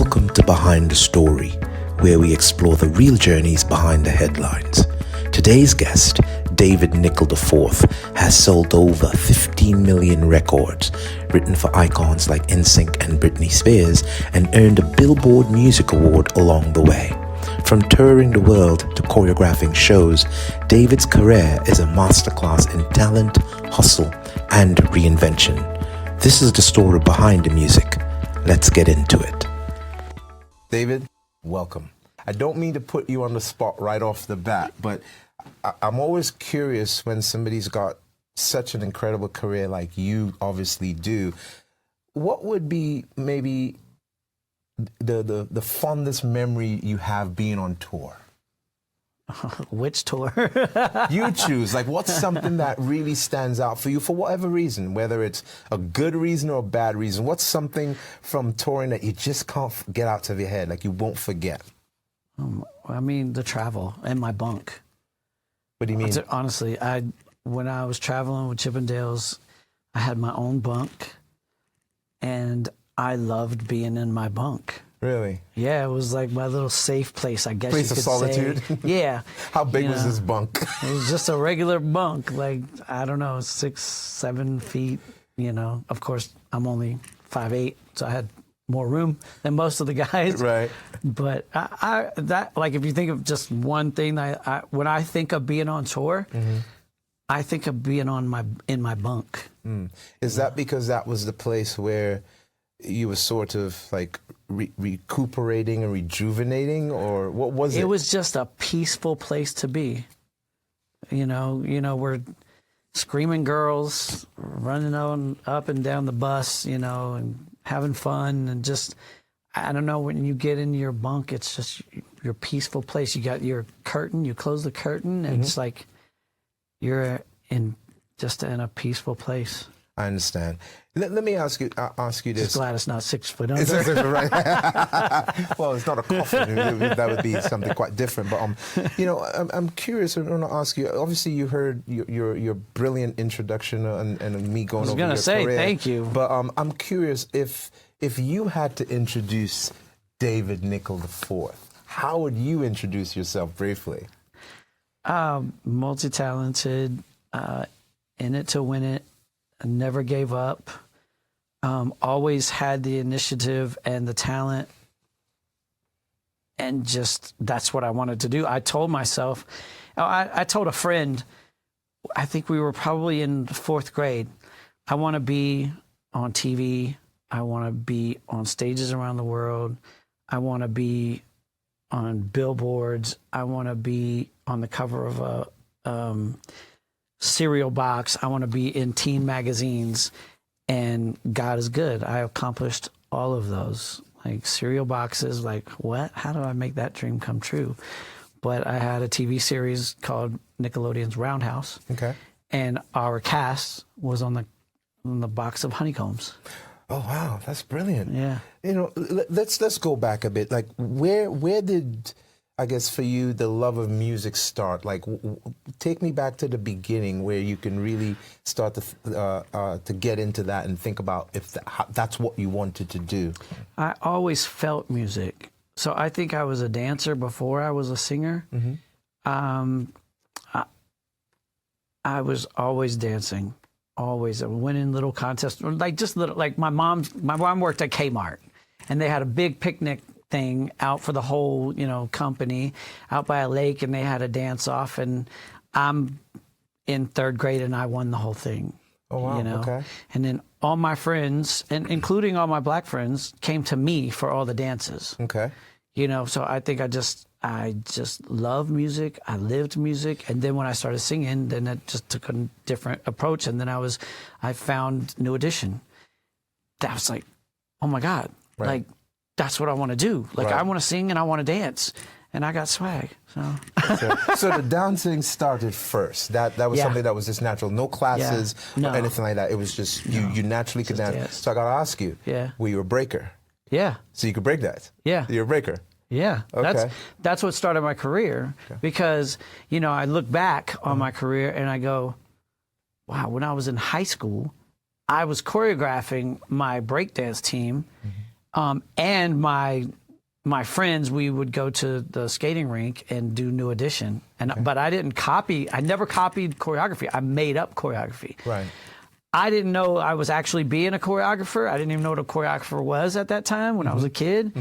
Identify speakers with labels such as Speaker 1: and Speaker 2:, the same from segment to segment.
Speaker 1: Welcome to Behind the Story, where we explore the real journeys behind the headlines. Today's guest, David Nicoll IV, has sold over 15 million records, written for icons like NSYNC and Britney Spears, and earned a Billboard Music Award along the way. From touring the world to choreographing shows, David's career is a masterclass in talent, hustle, and reinvention. This is the story behind the music. Let's get into it. David, welcome. I don't mean to put you on the spot right off the bat, but I'm always curious when somebody's got such an incredible career like you obviously do. What would be maybe the fondest memory you have being on tour?
Speaker 2: Which tour?
Speaker 1: You choose. Like, what's something that really stands out for you for whatever reason, whether it's a good reason or a bad reason? What's something from touring that you just can't get out of your head, like you won't forget?
Speaker 2: I mean, the travel and my bunk.
Speaker 1: What do you mean?
Speaker 2: Honestly, when I was traveling with Chippendales, I had my own bunk, and I loved being in my bunk.
Speaker 1: Really?
Speaker 2: Yeah, it was like my little safe place, I guess
Speaker 1: Place
Speaker 2: you
Speaker 1: of
Speaker 2: could
Speaker 1: solitude?
Speaker 2: say. Yeah.
Speaker 1: How big was this bunk?
Speaker 2: It was just a regular bunk, like, I don't know, 6, 7 feet, you know. Of course, I'm only 5'8", so I had more room than most of the guys.
Speaker 1: Right.
Speaker 2: But like, if you think of just one thing, when I think of being on tour, I think of being in my bunk.
Speaker 1: Is that because that was the place where you were sort of like recuperating and rejuvenating, or what was it?
Speaker 2: It was just a peaceful place to be. You know, we're screaming girls running on up and down the bus, you know, and having fun, and just, I don't know, when you get into your bunk, it's just your peaceful place. You got your curtain, you close the curtain, and it's like you're in a peaceful place.
Speaker 1: I understand. Let me ask you this.
Speaker 2: Just glad it's not 6 foot under.
Speaker 1: Right. Well, it's not a coffin. That would be something quite different. But you know, I'm curious. I want to ask you. Obviously, you heard your brilliant introduction and me going over your career.
Speaker 2: I was going to say thank you.
Speaker 1: But I'm curious if you had to introduce David Nicoll IV, how would you introduce yourself briefly?
Speaker 2: Multi-talented, in it to win it. I never gave up, always had the initiative and the talent, and just, that's what I wanted to do. I told myself, I told a friend, I think we were probably in 4th grade, I want to be on TV, I want to be on stages around the world, I want to be on billboards, I want to be on the cover of a cereal box, I want to be in teen magazines, and God is good. I accomplished all of those. Like, cereal boxes, like, what? How do I make that dream come true? But I had a TV series called Nickelodeon's Roundhouse. Okay. And our cast was on the box of honeycombs.
Speaker 1: Oh wow, that's brilliant.
Speaker 2: Yeah.
Speaker 1: You know, let's go back a bit. Like, where did, I guess, for you, the love of music start? Like, take me back to the beginning where you can really start to get into that and think about if that's what you wanted to do.
Speaker 2: I always felt music. So I think I was a dancer before I was a singer. I was always dancing, always. I went in little contests, like just little, like my mom worked at Kmart, and they had a big picnic thing out for the whole, company out by a lake, and they had a dance off, and I'm in 3rd grade and I won the whole thing. Oh wow. Okay. And then all my friends, and including all my black friends, came to me for all the dances. Okay. So I think I just love music. I lived music, and then when I started singing, then it just took a different approach, and then I found New Edition. That was like, oh my God, right. Like, that's what I want to do. Like, right. I want to sing and I want to dance, and I got swag.
Speaker 1: So the dancing started first. That was something that was just natural. No classes or anything like that. It was just you naturally could dance. So I got to ask you, were you a breaker? Yeah. So you could break that? Yeah. You're a breaker?
Speaker 2: Yeah. Okay. That's what started my career, because, I look back on my career and I go, wow, when I was in high school, I was choreographing my breakdance team And my friends, we would go to the skating rink and do New Edition. But I didn't copy. I never copied choreography. I made up choreography.
Speaker 1: Right.
Speaker 2: I didn't know I was actually being a choreographer. I didn't even know what a choreographer was at that time when I was a kid.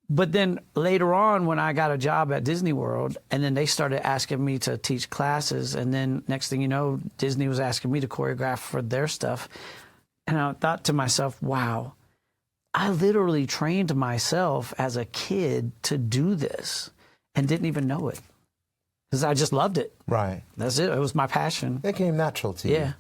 Speaker 2: But then later on, when I got a job at Disney World, and then they started asking me to teach classes, and then next thing you know, Disney was asking me to choreograph for their stuff. And I thought to myself, wow, I literally trained myself as a kid to do this and didn't even know it because I just loved it.
Speaker 1: Right.
Speaker 2: That's it. It was my passion.
Speaker 1: It came natural to you.
Speaker 2: Yeah.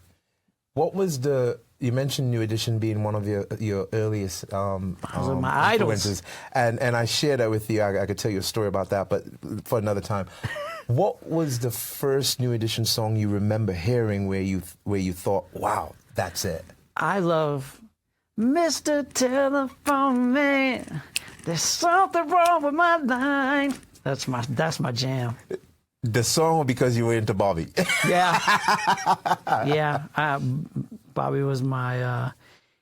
Speaker 1: What was you mentioned New Edition being one of your earliest
Speaker 2: my idols.
Speaker 1: influences, and I share that with you. I could tell you a story about that, but for another time. What was the first New Edition song you remember hearing where you thought, wow, that's it?
Speaker 2: I love Mr. Telephone Man. There's something wrong with my line. That's my jam.
Speaker 1: The song, or because you were into Bobby?
Speaker 2: Yeah. Yeah. Bobby was my,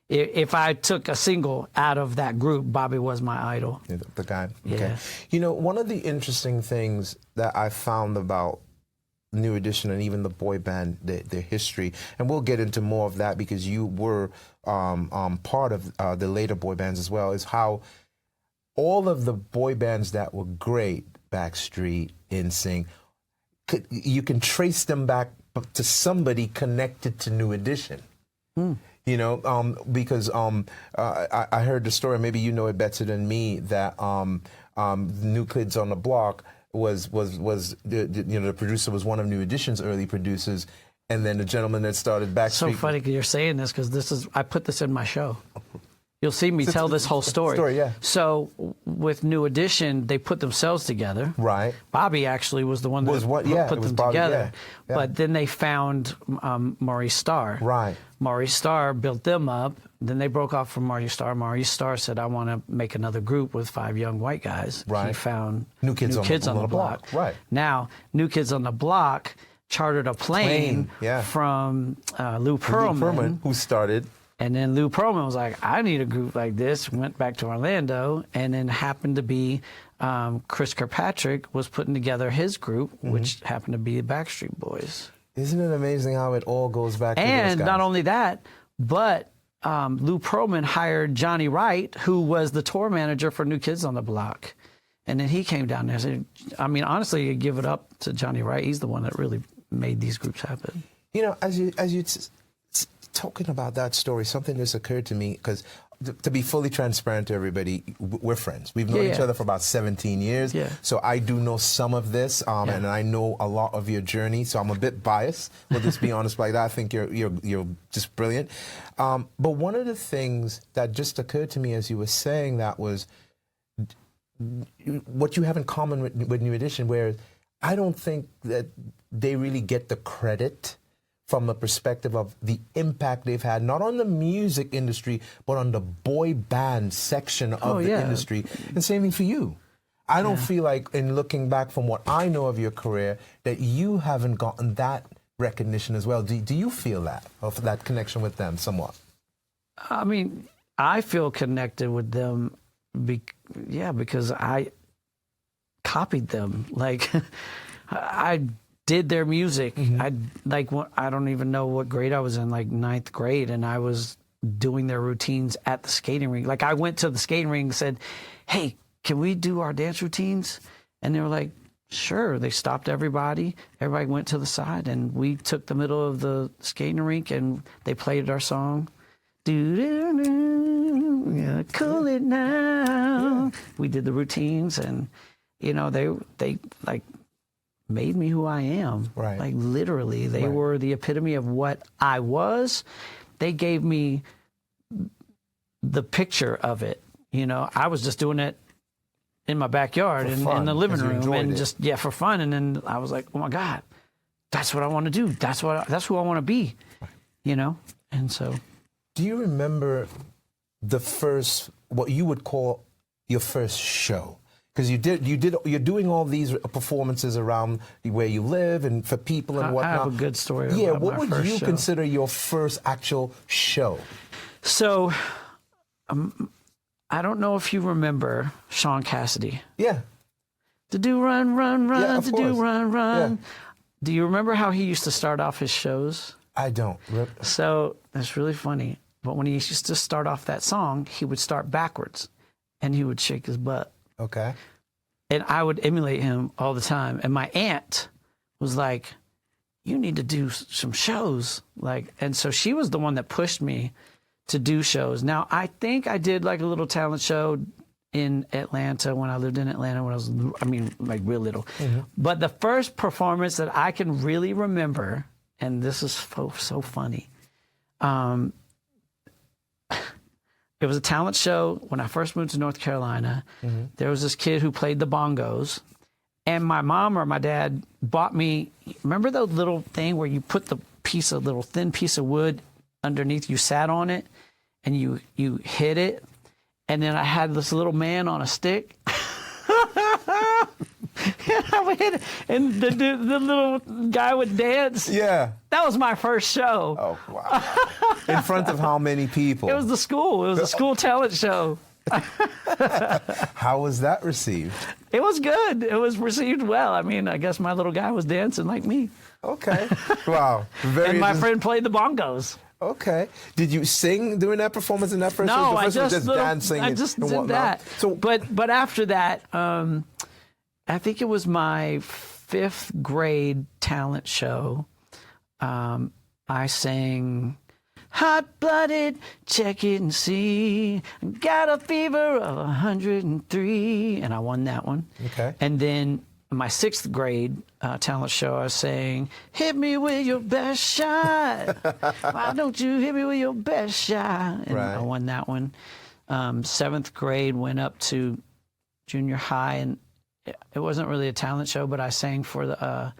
Speaker 2: if I took a single out of that group, Bobby was my idol.
Speaker 1: The guy.
Speaker 2: Yeah.
Speaker 1: Okay. You know, one of the interesting things that I found about New Edition and even the boy band, their history, and we'll get into more of that because you were part of the later boy bands as well, is how all of the boy bands that were great, Backstreet, NSYNC, you can trace them back to somebody connected to New Edition. You know, because I heard the story, maybe you know it better than me, that New Kids on the Block was the producer was one of New Edition's early producers, and then the gentleman that started Backstreet.
Speaker 2: So funny you're saying this because I put this in my show. You'll see me tell this whole story.
Speaker 1: Yeah.
Speaker 2: So with New Edition, they put themselves together.
Speaker 1: Right.
Speaker 2: Bobby actually was the one that put them together.
Speaker 1: Yeah.
Speaker 2: But then they found Maurice Starr.
Speaker 1: Right.
Speaker 2: Maurice Starr built them up. Then they broke off from Maurice Starr. Maurice Starr said, I want to make another group with 5 young white guys.
Speaker 1: Right.
Speaker 2: He found
Speaker 1: New Kids on the Block. Right.
Speaker 2: Now, New Kids on the Block chartered a plane from Lou Pearlman,
Speaker 1: who started.
Speaker 2: And then Lou Pearlman was like, I need a group like this, went back to Orlando, and then happened to be Chris Kirkpatrick was putting together his group, which happened to be the Backstreet Boys.
Speaker 1: Isn't it amazing how it all goes back to those guys?
Speaker 2: And not only that, but Lou Pearlman hired Johnny Wright, who was the tour manager for New Kids on the Block. And then he came down there and said, I mean, honestly, you give it up to Johnny Wright. He's the one that really made these groups happen.
Speaker 1: You know, as you talking about that story, something just occurred to me, because to be fully transparent to everybody, we're friends. We've known each other for about 17 years. Yeah. So I do know some of this, and I know a lot of your journey. So I'm a bit biased. We'll just be honest like that. I think you're just brilliant. But one of the things that just occurred to me as you were saying that was what you have in common with New Edition, where I don't think that they really get the credit from the perspective of the impact they've had, not on the music industry, but on the boy band section of the industry. And same thing for you. I don't feel like, in looking back from what I know of your career, that you haven't gotten that recognition as well. Do you feel that, of that connection with them somewhat?
Speaker 2: I mean, I feel connected with them, because I copied them. Like, I did their music. I don't even know what grade I was in, like 9th grade, and I was doing their routines at the skating rink. Like, I went to the skating rink and said, hey, can we do our dance routines? And they were like, sure. They stopped everybody. Everybody went to the side, and we took the middle of the skating rink, and they played our song. Do-do-do, cool it now. We did the routines, and, you know, they like made me who I am.
Speaker 1: Right.
Speaker 2: Like, literally, they were the epitome of what I was. They gave me the picture of it. You know, I was just doing it in my backyard, in the living room, and just for fun. And then I was like, oh my God, that's what I want to do. That's who I want to be. You know, and so.
Speaker 1: Do you remember the first, what you would call your first show? Because you're doing all these performances around where you live and for people and whatnot.
Speaker 2: I have a good story.
Speaker 1: Yeah,
Speaker 2: about
Speaker 1: what
Speaker 2: my
Speaker 1: would you
Speaker 2: show.
Speaker 1: consider your first actual show?
Speaker 2: So, I don't know if you remember Sean Cassidy.
Speaker 1: Yeah.
Speaker 2: To do run, run, run,
Speaker 1: Yeah, of
Speaker 2: to
Speaker 1: course.
Speaker 2: do run, run.
Speaker 1: Yeah.
Speaker 2: Do you remember how he used to start off his shows?
Speaker 1: I don't.
Speaker 2: So that's really funny. But when he used to start off that song, he would start backwards and he would shake his butt.
Speaker 1: Okay.
Speaker 2: And I would emulate him all the time. And my aunt was like, you need to do some shows. And so she was the one that pushed me to do shows. Now, I think I did like a little talent show in Atlanta when I lived in Atlanta when I was, like real little. Mm-hmm. But the first performance that I can really remember, and this is so funny, it was a talent show when I first moved to North Carolina. Mm-hmm. There was this kid who played the bongos, and my mom or my dad bought me, remember the little thing where you put the little thin piece of wood underneath, you sat on it, and you hit it, and then I had this little man on a stick. And I would hit it, and the little guy would dance.
Speaker 1: Yeah.
Speaker 2: That was my first show.
Speaker 1: Oh, wow. In front of how many people?
Speaker 2: It was the school. It was a school talent show.
Speaker 1: How was that received?
Speaker 2: It was good. It was received well. I mean, I guess my little guy was dancing like me.
Speaker 1: Okay. Wow.
Speaker 2: And my friend played the bongos.
Speaker 1: Okay. Did you sing during that performance in that first?
Speaker 2: No,
Speaker 1: I just dancing.
Speaker 2: I just
Speaker 1: and
Speaker 2: did
Speaker 1: whatnot?
Speaker 2: that.
Speaker 1: So,
Speaker 2: but after that, I think it was my 5th grade talent show. I sang "Hot-Blooded, Check It and See, Got a Fever of 103," and I won that one.
Speaker 1: Okay.
Speaker 2: And then my 6th grade talent show, I sang "Hit Me With Your Best Shot." Why don't you hit me with your best shot? And
Speaker 1: right.
Speaker 2: I won that one. 7th grade, went up to junior high, and it wasn't really a talent show, but I sang for the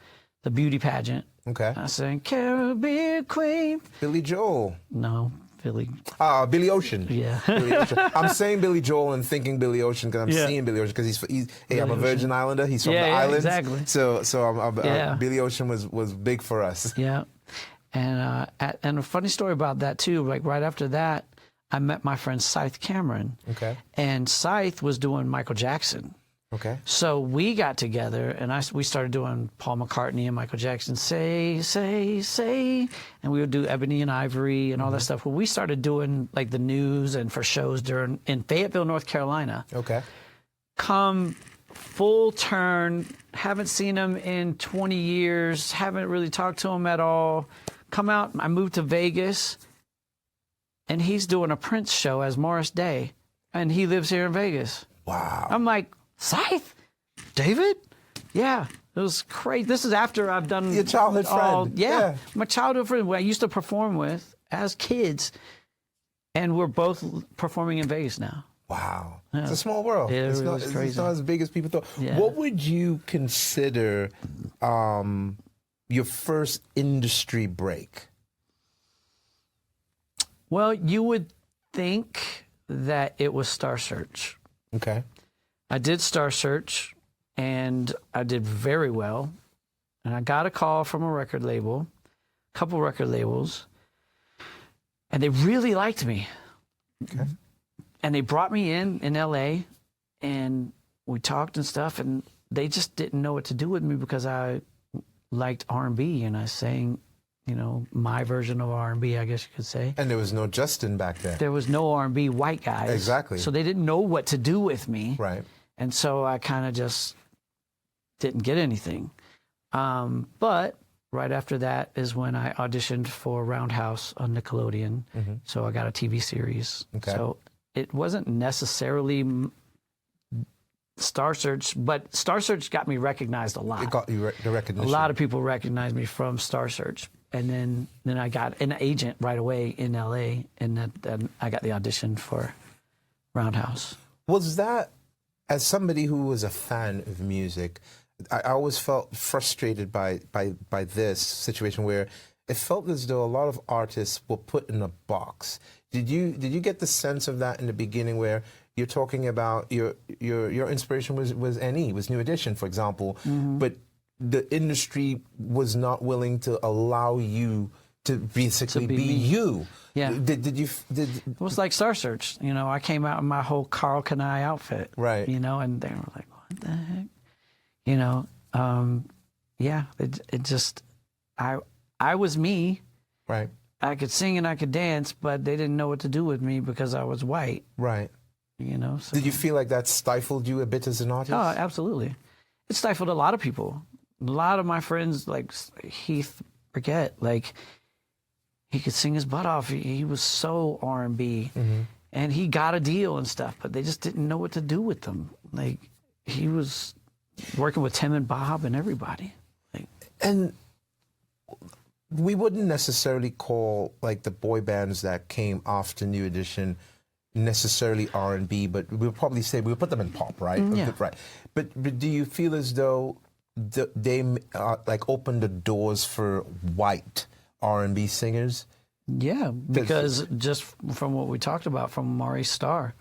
Speaker 2: beauty pageant.
Speaker 1: Okay.
Speaker 2: I sang "Caribbean Queen."
Speaker 1: Billy Joel.
Speaker 2: No, Billy.
Speaker 1: Billy Ocean.
Speaker 2: Yeah.
Speaker 1: Billy Ocean. I'm saying Billy Joel and thinking Billy Ocean because I'm seeing Billy Ocean because I'm a Virgin Islander. He's from the islands.
Speaker 2: Exactly.
Speaker 1: So Billy Ocean was big for us.
Speaker 2: Yeah. And a funny story about that too. Like right after that, I met my friend Scythe Cameron.
Speaker 1: Okay.
Speaker 2: And Scythe was doing Michael Jackson.
Speaker 1: Okay.
Speaker 2: So we got together and we started doing Paul McCartney and Michael Jackson, "Say, Say, Say," and we would do Ebony and Ivory and all that stuff. Well, we started doing like the news and for shows in Fayetteville, North Carolina.
Speaker 1: Okay.
Speaker 2: Come full turn, haven't seen him in 20 years, haven't really talked to him at all. Come out, I moved to Vegas, and he's doing a Prince show as Morris Day, and he lives here in Vegas.
Speaker 1: Wow.
Speaker 2: I'm like, Scythe? David? Yeah, it was crazy. This is after I've done...
Speaker 1: Your childhood friend.
Speaker 2: Yeah, my childhood friend who I used to perform with as kids, and we're both performing in Vegas now.
Speaker 1: Wow. Yeah. It's a small world.
Speaker 2: Yeah,
Speaker 1: it's not as big as people thought. Yeah. What would you consider your first industry break?
Speaker 2: Well, you would think that it was Star Search.
Speaker 1: Okay.
Speaker 2: I did Star Search, and I did very well. And I got a call from a record label, a couple record labels, and they really liked me.
Speaker 1: Okay.
Speaker 2: And they brought me in LA, and we talked and stuff, and they just didn't know what to do with me because I liked R&B, and I sang, my version of R&B, I guess you could say.
Speaker 1: And there was no Justin back then.
Speaker 2: There was no R&B white guys.
Speaker 1: Exactly.
Speaker 2: So they didn't know what to do with me.
Speaker 1: Right.
Speaker 2: And so I kind of just didn't get anything. But right after that is when I auditioned for Roundhouse on Nickelodeon. Mm-hmm. So I got a TV series.
Speaker 1: Okay.
Speaker 2: So it wasn't necessarily Star Search, but Star Search got me recognized a lot.
Speaker 1: It got you the recognition.
Speaker 2: A lot of people recognized me from Star Search. And then I got an agent right away in LA, and then I got the audition for Roundhouse.
Speaker 1: Was that, as somebody who was a fan of music, I always felt frustrated by this situation where it felt as though a lot of artists were put in a box. Did you get the sense of that in the beginning, where you're talking about your inspiration was NE, was New Edition, for example, mm-hmm. but the industry was not willing to allow you to basically
Speaker 2: be
Speaker 1: be
Speaker 2: me.
Speaker 1: you.
Speaker 2: Yeah.
Speaker 1: Did you?
Speaker 2: It was like Star Search. You know, I came out in my whole Carl Kanai outfit.
Speaker 1: Right.
Speaker 2: You know, and they were like, what the heck? You know, yeah, it just, I was me.
Speaker 1: Right.
Speaker 2: I could sing and I could dance, but they didn't know what to do with me because I was white.
Speaker 1: Right.
Speaker 2: You know. So.
Speaker 1: Did you feel like that stifled you a bit as an artist?
Speaker 2: Oh, absolutely. It stifled a lot of people. A lot of my friends, like Heath Burgett, like he could sing his butt off. He was so R&B, and he got a deal and stuff, but they just didn't know what to do with him. Like he was working with Tim and Bob and everybody. Like,
Speaker 1: and we wouldn't necessarily call like the boy bands that came after New Edition necessarily R&B, but we'll probably say we'll put them in pop, right?
Speaker 2: Yeah.
Speaker 1: Right. But do you feel as though they like opened the doors for white R&B singers?
Speaker 2: yeah, because just from what we talked about from Maurice Starr,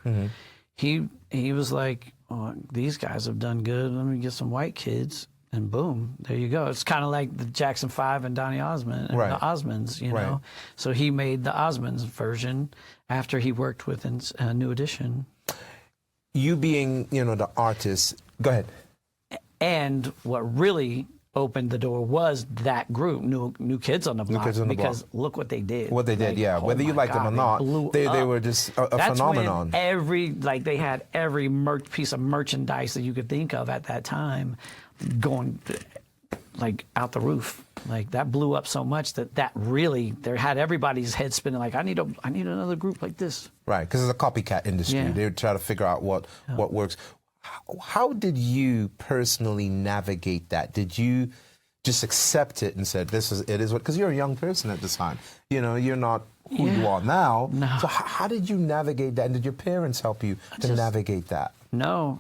Speaker 2: he was like, oh, these guys have done good. Let me get some white kids. And boom, there you go. It's kind of like the Jackson 5 and Donny Osmond and
Speaker 1: Right.
Speaker 2: the Osmonds, you know.
Speaker 1: Right.
Speaker 2: So he made the Osmonds version after he worked with New Edition.
Speaker 1: You being, you know, the artist, go ahead.
Speaker 2: And what really opened the door was that group, New Kids on the Block,
Speaker 1: Kids on the
Speaker 2: because
Speaker 1: Block.
Speaker 2: look what they did.
Speaker 1: What they did,
Speaker 2: Like,
Speaker 1: yeah.
Speaker 2: oh
Speaker 1: Whether you
Speaker 2: my
Speaker 1: like them or
Speaker 2: God,
Speaker 1: not,
Speaker 2: they
Speaker 1: they were just a
Speaker 2: That's
Speaker 1: phenomenon.
Speaker 2: When they had every piece of merchandise that you could think of at that time going like out the roof. Like that blew up so much that really there had everybody's head spinning. Like I need another group like this.
Speaker 1: Right, because it's a copycat industry.
Speaker 2: Yeah.
Speaker 1: They try to figure out what works. How did you personally navigate that? Did you just accept it and said, it is what, because you're a young person at this time. You know, you're not who you are now.
Speaker 2: No.
Speaker 1: So how did you navigate that? And did your parents help you to navigate that?
Speaker 2: No,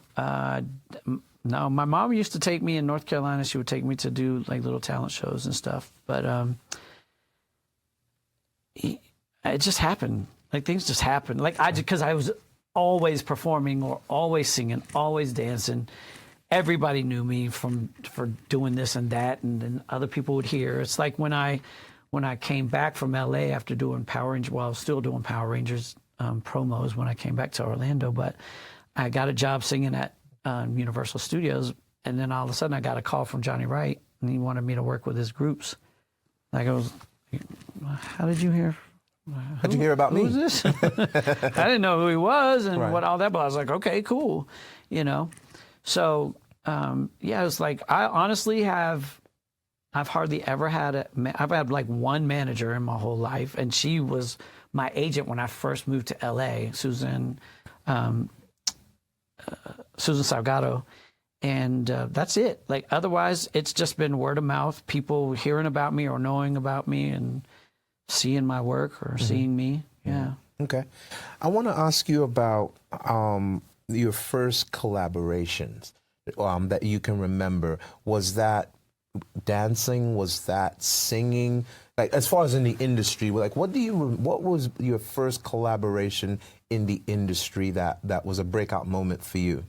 Speaker 2: no. My mom used to take me in North Carolina. She would take me to do like little talent shows and stuff. But it just happened. Like things just happened. Like because I was always performing or always singing, always dancing. Everybody knew me for doing this and that, and then other people would hear. It's like when I came back from LA after doing Power Rangers. Well, I was still doing Power Rangers promos when I came back to Orlando, but I got a job singing at Universal Studios, and then all of a sudden I got a call from Johnny Wright, and he wanted me to work with his groups. Like I was, how did you hear?
Speaker 1: How'd you hear about me?
Speaker 2: Who's this? I didn't know who he was and
Speaker 1: Right.
Speaker 2: what all that, but I was like, okay, cool, you know. So yeah, it's like I honestly I've hardly ever had I've had like one manager in my whole life, and she was my agent when I first moved to LA, Susan Salgado, and that's it. Like otherwise, it's just been word of mouth, people hearing about me or knowing about me and seeing my work or seeing me. Yeah.
Speaker 1: Okay. I want to ask you about your first collaborations that you can remember. Was that dancing? Was that singing? Like as far as in the industry, like what was your first collaboration in the industry that was a breakout moment for you?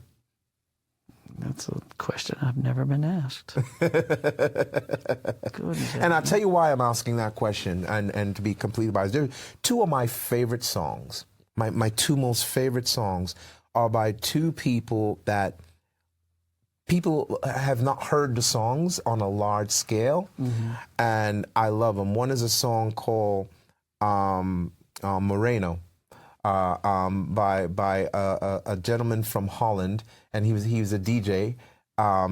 Speaker 2: That's a question I've never been asked. Goodness.
Speaker 1: And I'll tell you why I'm asking that question, and to be completely biased. There are two of my favorite songs. My two most favorite songs are by two people that people have not heard the songs on a large scale, and I love them. One is a song called Moreno, by a gentleman from Holland, and he was a DJ,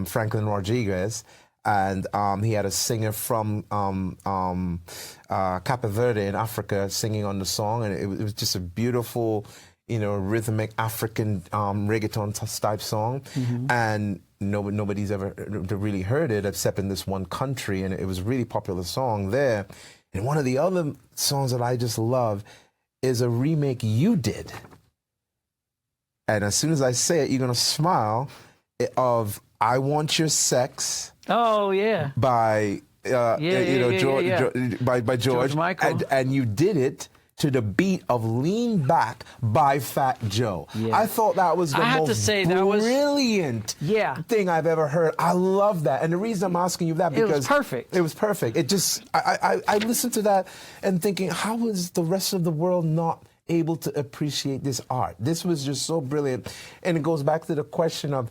Speaker 1: Franklin Rodriguez, and he had a singer from Cape Verde in Africa singing on the song, and it was just a beautiful, you know, rhythmic African reggaeton type song, and nobody's ever really heard it except in this one country, and it was a really popular song there. And one of the other songs that I just love is a remake you did. And as soon as I say it, you're going to smile, of I Want Your Sex.
Speaker 2: Oh, yeah.
Speaker 1: By, by George.
Speaker 2: George Michael.
Speaker 1: And you did it to the beat of Lean Back by Fat Joe.
Speaker 2: Yeah.
Speaker 1: I thought that was the most brilliant thing I've ever heard. I love that. And the reason I'm asking you that, because
Speaker 2: it was perfect.
Speaker 1: It was perfect. It just, I listened to that and thinking, how is the rest of the world not able to appreciate this art? This was just so brilliant. And it goes back to the question of,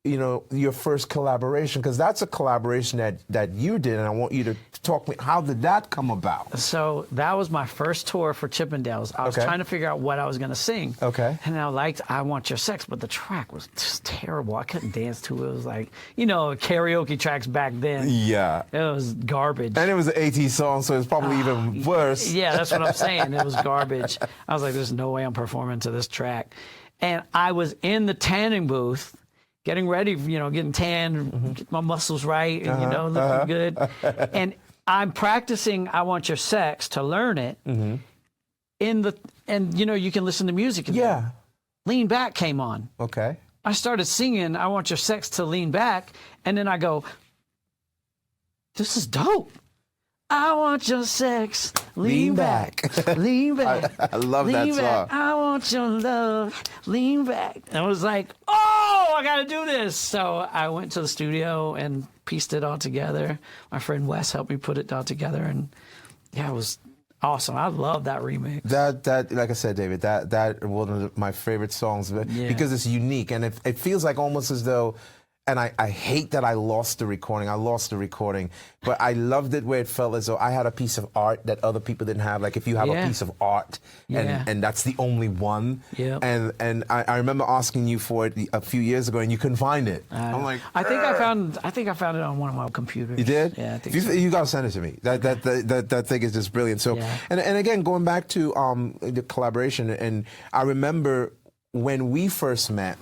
Speaker 1: you know, your first collaboration, because that's a collaboration that you did, and I want you to talk me, how did that come about?
Speaker 2: So that was my first tour for Chippendales. I was trying to figure out what I was going to sing.
Speaker 1: Okay.
Speaker 2: And I liked I Want Your Sex, but the track was just terrible. I couldn't dance to it. It was like, you know, karaoke tracks back then.
Speaker 1: Yeah.
Speaker 2: It was garbage.
Speaker 1: And it was an 80s song, so it's probably even worse.
Speaker 2: Yeah, that's what I'm saying. It was garbage. I was like, there's no way I'm performing to this track. And I was in the tanning booth, getting ready, you know, getting tanned, get my muscles right, and, you know, looking good. And I'm practicing I Want Your Sex to learn it. And, you know, you can listen to music. And Lean Back came on.
Speaker 1: Okay.
Speaker 2: I started singing I Want Your Sex to Lean Back, and then I go, this is dope. I want your sex, lean back, lean back.
Speaker 1: I love
Speaker 2: lean
Speaker 1: that
Speaker 2: back.
Speaker 1: song.
Speaker 2: I want your love, lean back. And I was like, oh, I got to do this. So I went to the studio and pieced it all together. My friend Wes helped me put it all together, and yeah, it was awesome. I love that remix.
Speaker 1: That, like I said, David, that one of my favorite songs because it's unique, and it feels like almost as though. And I hate that I lost the recording. I lost the recording. But I loved it where it felt as though I had a piece of art that other people didn't have. Like if you have a piece of art and that's the only one. And I remember asking you for it a few years ago and you couldn't find it. I'm like,
Speaker 2: I think I found it on one of my computers.
Speaker 1: You did?
Speaker 2: Yeah, I think
Speaker 1: so. You gotta send it to me. That thing is just brilliant. So and again, going back to the collaboration, and I remember when we first met,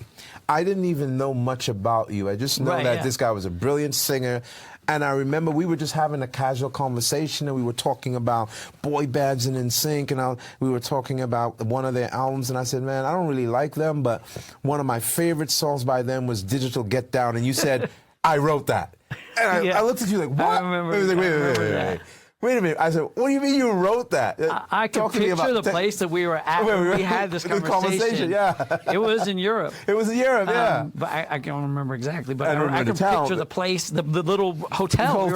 Speaker 1: I didn't even know much about you. I just know that this guy was a brilliant singer. And I remember we were just having a casual conversation, and we were talking about boy bands and NSYNC, and we were talking about one of their albums, and I said, man, I don't really like them, but one of my favorite songs by them was Digital Get Down, and you said, I wrote that. And I looked at you like, what?
Speaker 2: I remember,
Speaker 1: I was like, wait a minute. I said, what do you mean you wrote that?
Speaker 2: I can picture the place that we were at when we had this conversation. It was in Europe.
Speaker 1: It was in Europe, yeah.
Speaker 2: But I don't remember exactly. But I can picture the place, the little hotel.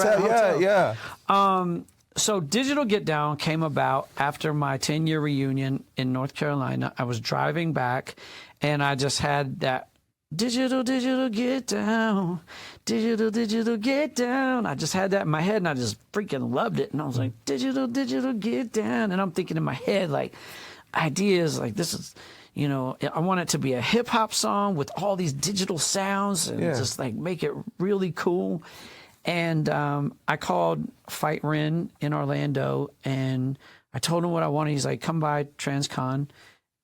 Speaker 2: So Digital Get Down came about after my 10-year reunion in North Carolina. I was driving back, and I just had that digital get down, digital get down. I just had that in my head, and I just freaking loved it. And I was like, digital get down. And I'm thinking in my head, like, ideas like this is, you know, I want it to be a hip hop song with all these digital sounds and just like make it really cool. And I called Fight Ren in Orlando, and I told him what I wanted. He's like, come by TransCon,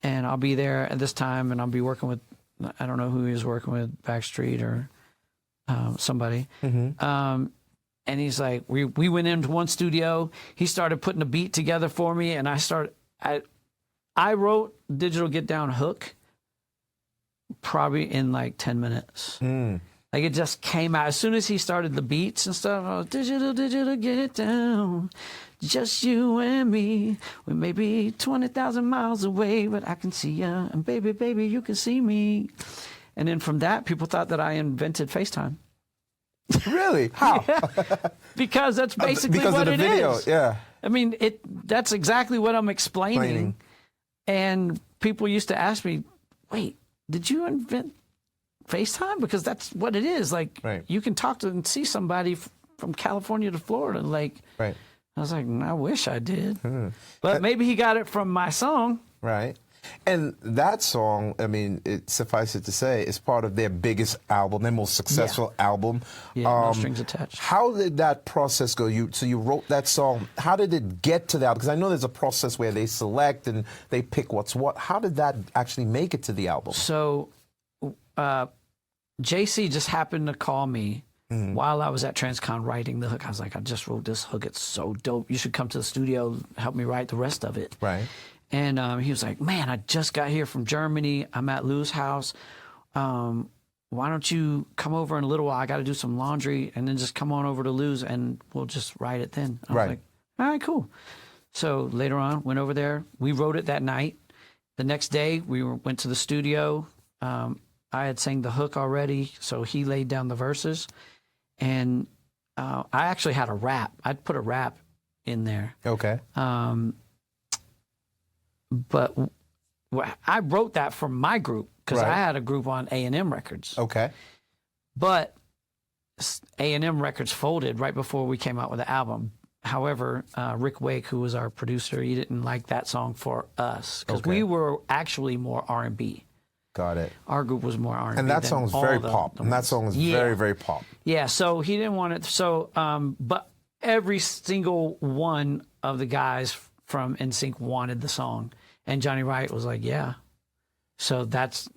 Speaker 2: and I'll be there at this time, and I'll be working with, I don't know who he was working with, Backstreet or somebody. And he's like, we went into one studio. He started putting a beat together for me, and I wrote Digital Get Down hook probably in like 10 minutes. Like it just came out. As soon as he started the beats and stuff, I was, digital get down. Just you and me. We may be 20,000 miles away, but I can see ya. And baby, you can see me. And then from that, people thought that I invented FaceTime.
Speaker 1: Really? How?
Speaker 2: Because that's basically what it is.
Speaker 1: Yeah.
Speaker 2: I mean, that's exactly what I'm explaining. And people used to ask me, wait, did you invent FaceTime? Because that's what it is. Like, you can talk to and see somebody from California to Florida. Like, I was like, I wish I did. But maybe he got it from my song. Right.
Speaker 1: And that song, I mean, it suffices to say, is part of their biggest album, their most successful album.
Speaker 2: No strings attached.
Speaker 1: How did that process go? So you wrote that song. How did it get to that? Because I know there's a process where they select and they pick what's what. How did that actually make it to the album?
Speaker 2: So JC just happened to call me while I was at TransCon writing the hook. I was like, I just wrote this hook. It's so dope. You should come to the studio, help me write the rest of it. Right. And he was like, man, I just got here from Germany. I'm at Lou's house. Why don't you come over in a little while? I got to do some laundry, and then just come on over to Lou's, and we'll just write it then. I was like, all right, cool. So later on, went over there. We wrote it that night. The next day, went to the studio. I had sang the hook already, so he laid down the verses. And I actually had a rap. I'd put a rap in there.
Speaker 1: Okay.
Speaker 2: But I wrote that for my group because
Speaker 1: Right.
Speaker 2: I had a group on A&M Records.
Speaker 1: Okay.
Speaker 2: But A&M Records folded right before we came out with the album. However, Rick Wake, who was our producer, he didn't like that song for us because we were actually more R&B.
Speaker 1: Got it.
Speaker 2: Our group was more R&B.
Speaker 1: And that song is very pop. And that song is very, very pop.
Speaker 2: Yeah, so he didn't want it. So, but every single one of the guys from NSYNC wanted the song. And Johnny Wright was like, yeah. So that's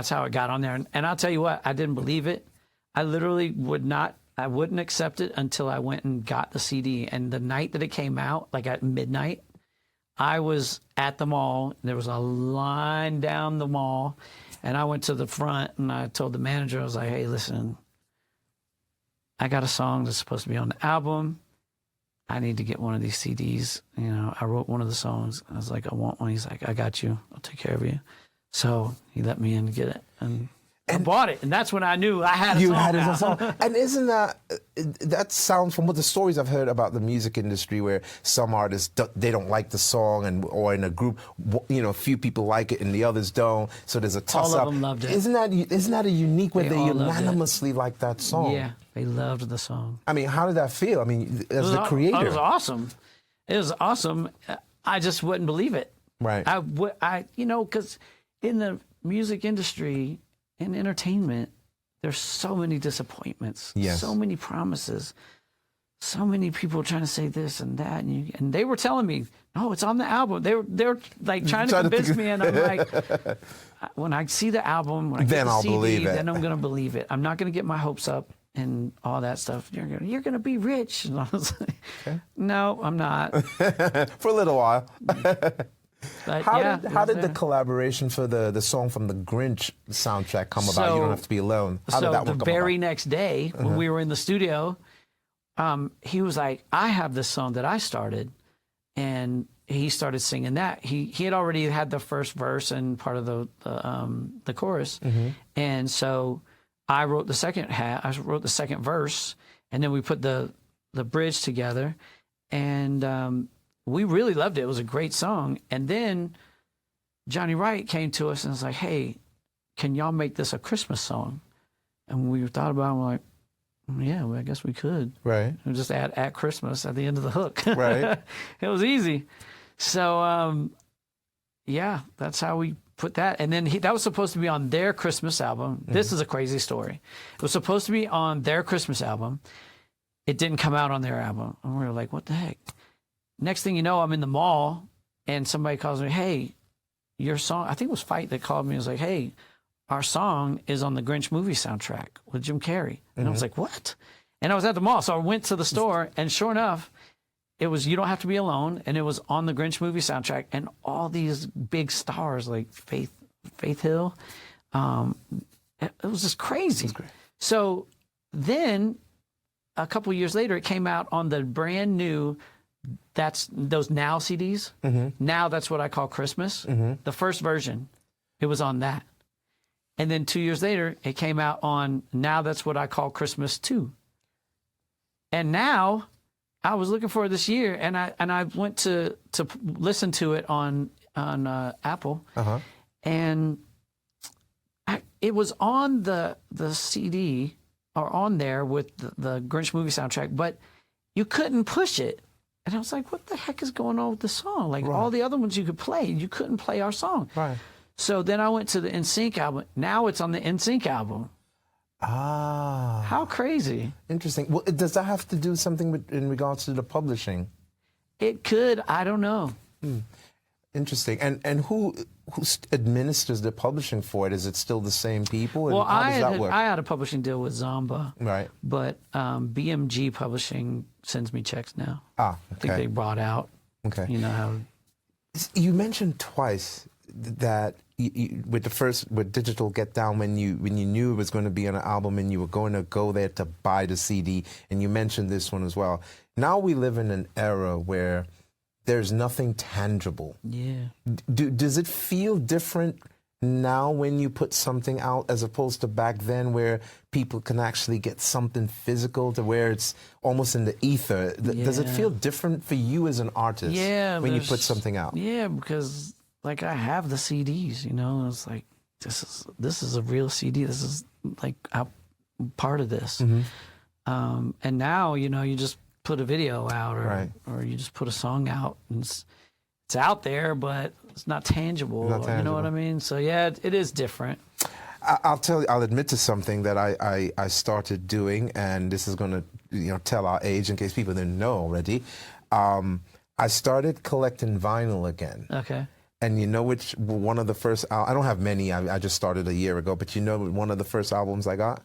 Speaker 2: how it got on there. And I'll tell you what, I didn't believe it. I literally wouldn't accept it until I went and got the CD. And the night that it came out, like at midnight, I was at the mall. There was a line down the mall. And I went to the front and I told the manager, I was like, hey, listen, I got a song that's supposed to be on the album. I need to get one of these CDs. You know, I wrote one of the songs. I was like, I want one. He's like, I got you. I'll take care of you. So he let me in to get it. And I bought it. And that's when I knew I had a song. You had a song.
Speaker 1: And isn't that sounds from what the stories I've heard about the music industry where some artists, they don't like the song or in a group, you know, a few people like it and the others don't. So there's a toss up.
Speaker 2: All of them loved it.
Speaker 1: Isn't that a unique way they unanimously like that song?
Speaker 2: Yeah, they loved the song.
Speaker 1: I mean, how did that feel? I mean, as the creator.
Speaker 2: It was awesome. It was awesome. I just wouldn't believe it.
Speaker 1: Right.
Speaker 2: You know, because in the music industry, in entertainment, there's so many disappointments, so many promises, so many people trying to say this and that, and they were telling me, "No, it's on the album." They're like trying to convince me, and I'm like, when I see the album, when I get the CD, then I'm gonna believe it. I'm not gonna get my hopes up and all that stuff. You're gonna be rich, and I was like, no, I'm not.
Speaker 1: For a little while.
Speaker 2: But
Speaker 1: how did the collaboration for the song from the Grinch soundtrack come about? You Don't Have to Be Alone. How did that one come about?
Speaker 2: The very next day, when we were in the studio, he was like, I have this song that I started. And he started singing that. He had already had the first verse and part of the chorus. And so I wrote the second half. I wrote the second verse. And then we put the bridge together. And we really loved it. It was a great song. And then Johnny Wright came to us and was like, hey, can y'all make this a Christmas song? And we thought about it, we're like, yeah, well, I guess we could.
Speaker 1: Right.
Speaker 2: We just add at Christmas at the end of the hook.
Speaker 1: Right.
Speaker 2: It was easy. So, yeah, that's how we put that. And then that was supposed to be on their Christmas album. This is a crazy story. It was supposed to be on their Christmas album. It didn't come out on their album. And we were like, what the heck? Next thing you know, I'm in the mall and somebody calls me, hey, your song, I think it was Fight that called me and was like, hey, our song is on the Grinch movie soundtrack with Jim Carrey. And I was like, what? And I was at the mall. So I went to the store and sure enough, it was You Don't Have to Be Alone. And it was on the Grinch movie soundtrack. And all these big stars like Faith Hill. It was just crazy. So then a couple years later, it came out on the brand new those Now CDs. Now That's What I Call Christmas. The first version, it was on that. And then 2 years later, it came out on Now That's What I Call Christmas 2. And now I was looking for it this year, and I went to listen to it on Apple, and it was on the CD or on there with the Grinch movie soundtrack, but you couldn't push it. And I was like, what the heck is going on with the song? Like all the other ones you could play, you couldn't play our song. Right. So then I went to the NSYNC album. Now it's on the NSYNC album.
Speaker 1: Ah.
Speaker 2: How crazy.
Speaker 1: Interesting. Well, does that have to do something in regards to the publishing?
Speaker 2: It could. I don't know.
Speaker 1: Interesting. And who administers the publishing for it? Is it still the same people? And
Speaker 2: well,
Speaker 1: how does that work?
Speaker 2: I had a publishing deal with Zomba.
Speaker 1: Right.
Speaker 2: But BMG Publishing sends me checks now.
Speaker 1: Ah, okay.
Speaker 2: I think they brought out.
Speaker 1: Okay.
Speaker 2: You know how.
Speaker 1: You mentioned twice that with Digital Get Down, when you knew it was going to be on an album and you were going to go there to buy the CD, and you mentioned this one as well. Now we live in an era where there's nothing tangible.
Speaker 2: Yeah.
Speaker 1: Does it feel different now when you put something out as opposed to back then where people can actually get something physical to where it's almost in the ether? Does it feel different for you as an artist when you put something out?
Speaker 2: Yeah, because like I have the CDs, you know, it's like this is a real CD. This is like I'm part of this. And now, you know, you just put a video out or you just put a song out and it's out there, but it's not tangible. You know what I mean? So yeah, it is different.
Speaker 1: I'll admit to something that I started doing, and this is going to, you know, tell our age in case people didn't know already. I started collecting vinyl again.
Speaker 2: Okay.
Speaker 1: And you know which one of the first, I don't have many, I just started a year ago, but you know one of the first albums I got?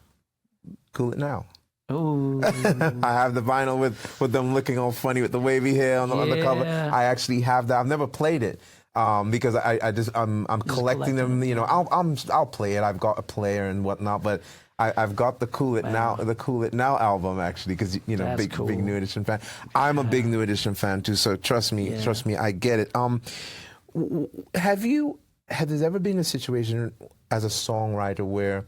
Speaker 1: Cool It Now.
Speaker 2: Ooh.
Speaker 1: I have the vinyl with them looking all funny with the wavy hair on the cover. I actually have that. I've never played it because I'm collecting them. You know, I'll play it. I've got a player and whatnot, but I've got the Cool It Now album actually because you know big New Edition fan. I'm a big New Edition fan too, so trust me, I get it. Has there ever been a situation as a songwriter where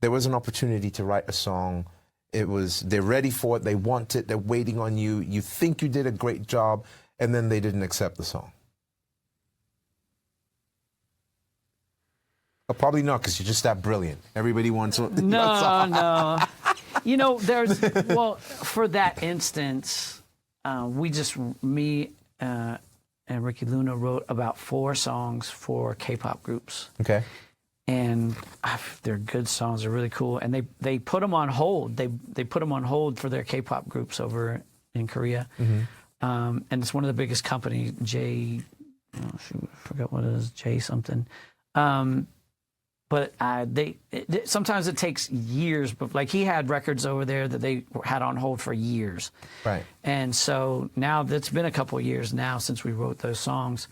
Speaker 1: there was an opportunity to write a song? They're ready for it, they want it, they're waiting on you, you think you did a great job, and then they didn't accept the song? Or probably not, because you're just that brilliant. Everybody wants it.
Speaker 2: No. You know, for that instance, me and Ricky Luna wrote about 4 songs for K-pop groups. Okay. And they're good songs. They're really cool. And they put them on hold. They put them on hold for their K-pop groups over in Korea. And it's one of the biggest companies, I forgot what it is, J something. But sometimes it takes years. But like he had records over there that they had on hold for years. Right. And so now it's been a couple of years now since we wrote those songs.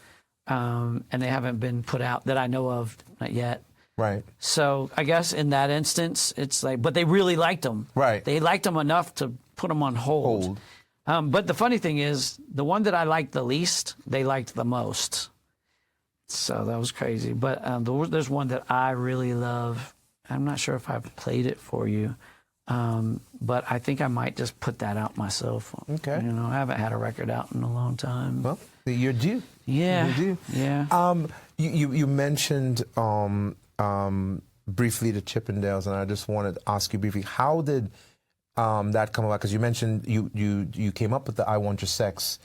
Speaker 2: And they haven't been put out that I know of, not yet. Right. So I guess in that instance, it's like, but they really liked them. Right. They liked them enough to put them on hold. But the funny thing is, the one that I liked the least, they liked the most. So that was crazy. But there's one that I really love. I'm not sure if I've played it for you, but I think I might just put that out myself. Okay. You know, I haven't had a record out in a long time. Well, you're due. Yeah. You're due. Yeah. You mentioned briefly the Chippendales, and I just wanted to ask you briefly, how did that come about? Because you mentioned you came up with the "I Want Your Sex"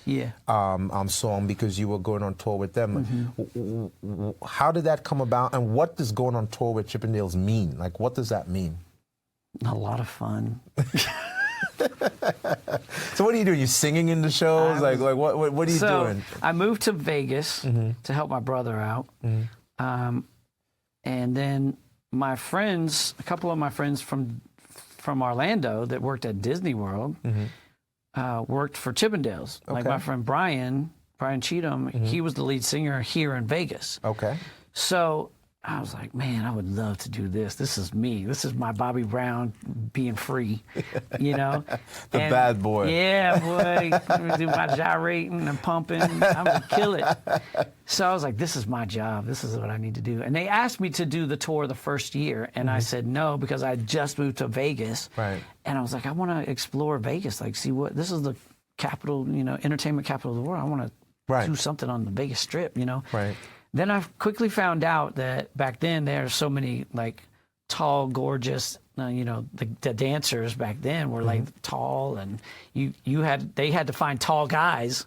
Speaker 2: song because you were going on tour with them. How did that come about, and what does going on tour with Chippendales mean? Like, what does that mean? A lot of fun. So what are you doing? You singing in the shows? Like what are you doing? I moved to Vegas to help my brother out. And then my friends, a couple of my friends from Orlando that worked at Disney World, worked for Chippendales. Okay. Like my friend Brian Cheatham, he was the lead singer here in Vegas. Okay. So I was like, man, I would love to do this. This is me. This is my Bobby Brown being free, you know? Bad boy. Yeah, boy. Do my gyrating and pumping. I'm going to kill it. So I was like, this is my job. This is what I need to do. And they asked me to do the tour the first year. And I said no, because I just moved to Vegas. Right. And I was like, I want to explore Vegas. Like, see what, this is the capital, you know, entertainment capital of the world. I want to do something on the Vegas Strip, you know? Right. Then I quickly found out that back then there are so many like tall, gorgeous, you know, the dancers back then were like tall, and they had to find tall guys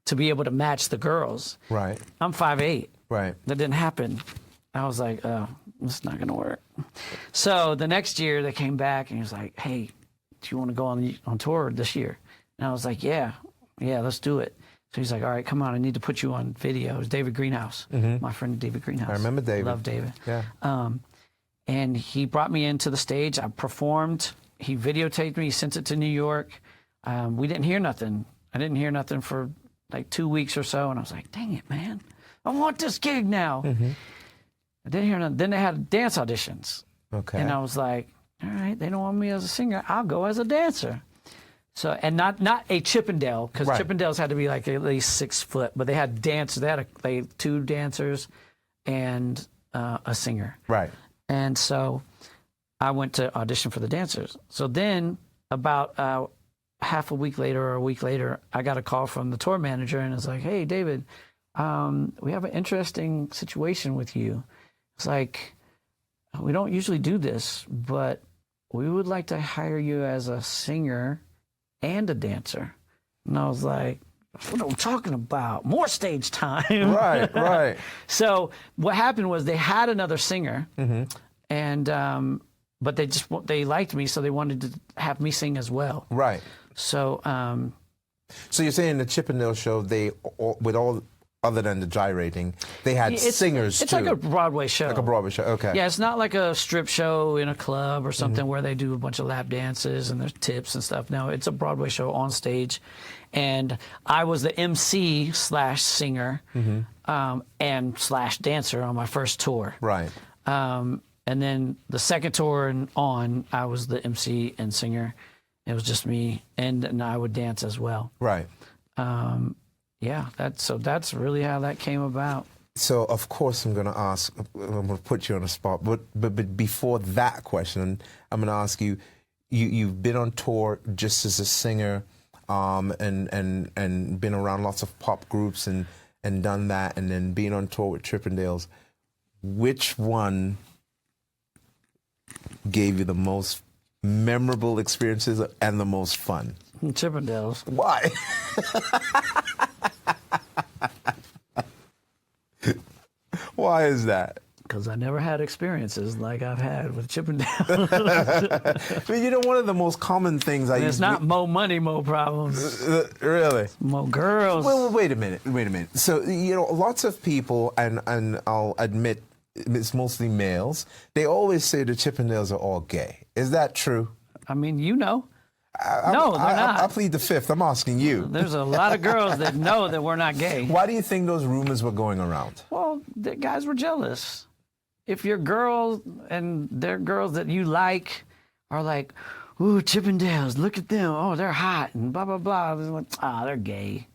Speaker 2: to be able to match the girls. Right. I'm 5'8". Right. That didn't happen. I was like, oh, it's not gonna work. So the next year they came back and he was like, hey, do you want to go on tour this year? And I was like, yeah, let's do it. So he's like, all right, come on, I need to put you on video. It was David Greenhouse, my friend David Greenhouse. I remember David. Love David. Yeah. And he brought me into the stage. I performed. He videotaped me. He sent it to New York. We didn't hear nothing. I didn't hear nothing for like 2 weeks or so. And I was like, dang it, man. I want this gig now. I didn't hear nothing. Then they had dance auditions. Okay. And I was like, all right, they don't want me as a singer. I'll go as a dancer. So, and not a Chippendale, because
Speaker 3: Right.
Speaker 2: Chippendales had to be like at least 6 foot, but they had dancers. They had 2 dancers and a singer.
Speaker 3: Right.
Speaker 2: And so I went to audition for the dancers. So then about half a week later or a week later, I got a call from the tour manager, and it's like, hey, David, we have an interesting situation with you. It's like, we don't usually do this, but we would like to hire you as a singer and a dancer. And I was like, what are we talking about? More stage time.
Speaker 3: Right, right.
Speaker 2: So what happened was they had another singer, and but they liked me, so they wanted to have me sing as well.
Speaker 3: Right.
Speaker 2: So
Speaker 3: So you're saying the Chippendale show, with all other than the gyrating, they had singers
Speaker 2: it's
Speaker 3: too.
Speaker 2: like a Broadway show.
Speaker 3: Like a Broadway show, okay.
Speaker 2: Yeah, it's not like a strip show in a club or something where they do a bunch of lap dances and there's tips and stuff. No, it's a Broadway show on stage. And I was the MC / singer and / dancer on my first tour.
Speaker 3: Right.
Speaker 2: And then the second tour and on, I was the MC and singer. It was just me, and I would dance as well.
Speaker 3: Right.
Speaker 2: Yeah, that's really how that came about.
Speaker 3: So of course I'm going to ask. I'm going to put you on the spot. But before that question, I'm going to ask you. You've been on tour just as a singer, and been around lots of pop groups and done that, and then being on tour with Chippendales. Which one gave you the most memorable experiences and the most fun?
Speaker 2: Chippendales.
Speaker 3: Why? Why is that?
Speaker 2: Because I never had experiences like I've had with Chippendales.
Speaker 3: I mean, one of the most common things
Speaker 2: It's not more money, more problems.
Speaker 3: Really?
Speaker 2: More girls.
Speaker 3: Well, wait a minute. So, lots of people, and I'll admit it's mostly males, they always say the Chippendales are all gay. Is that true?
Speaker 2: I mean, no, they're not.
Speaker 3: I plead the fifth. I'm asking you.
Speaker 2: There's a lot of girls that know that we're not gay.
Speaker 3: Why do you think those rumors were going around?
Speaker 2: Well, the guys were jealous. If your girls and their girls that you like are like, ooh, Chippendales, look at them. Oh, they're hot and blah, blah, blah. They're like, they're gay.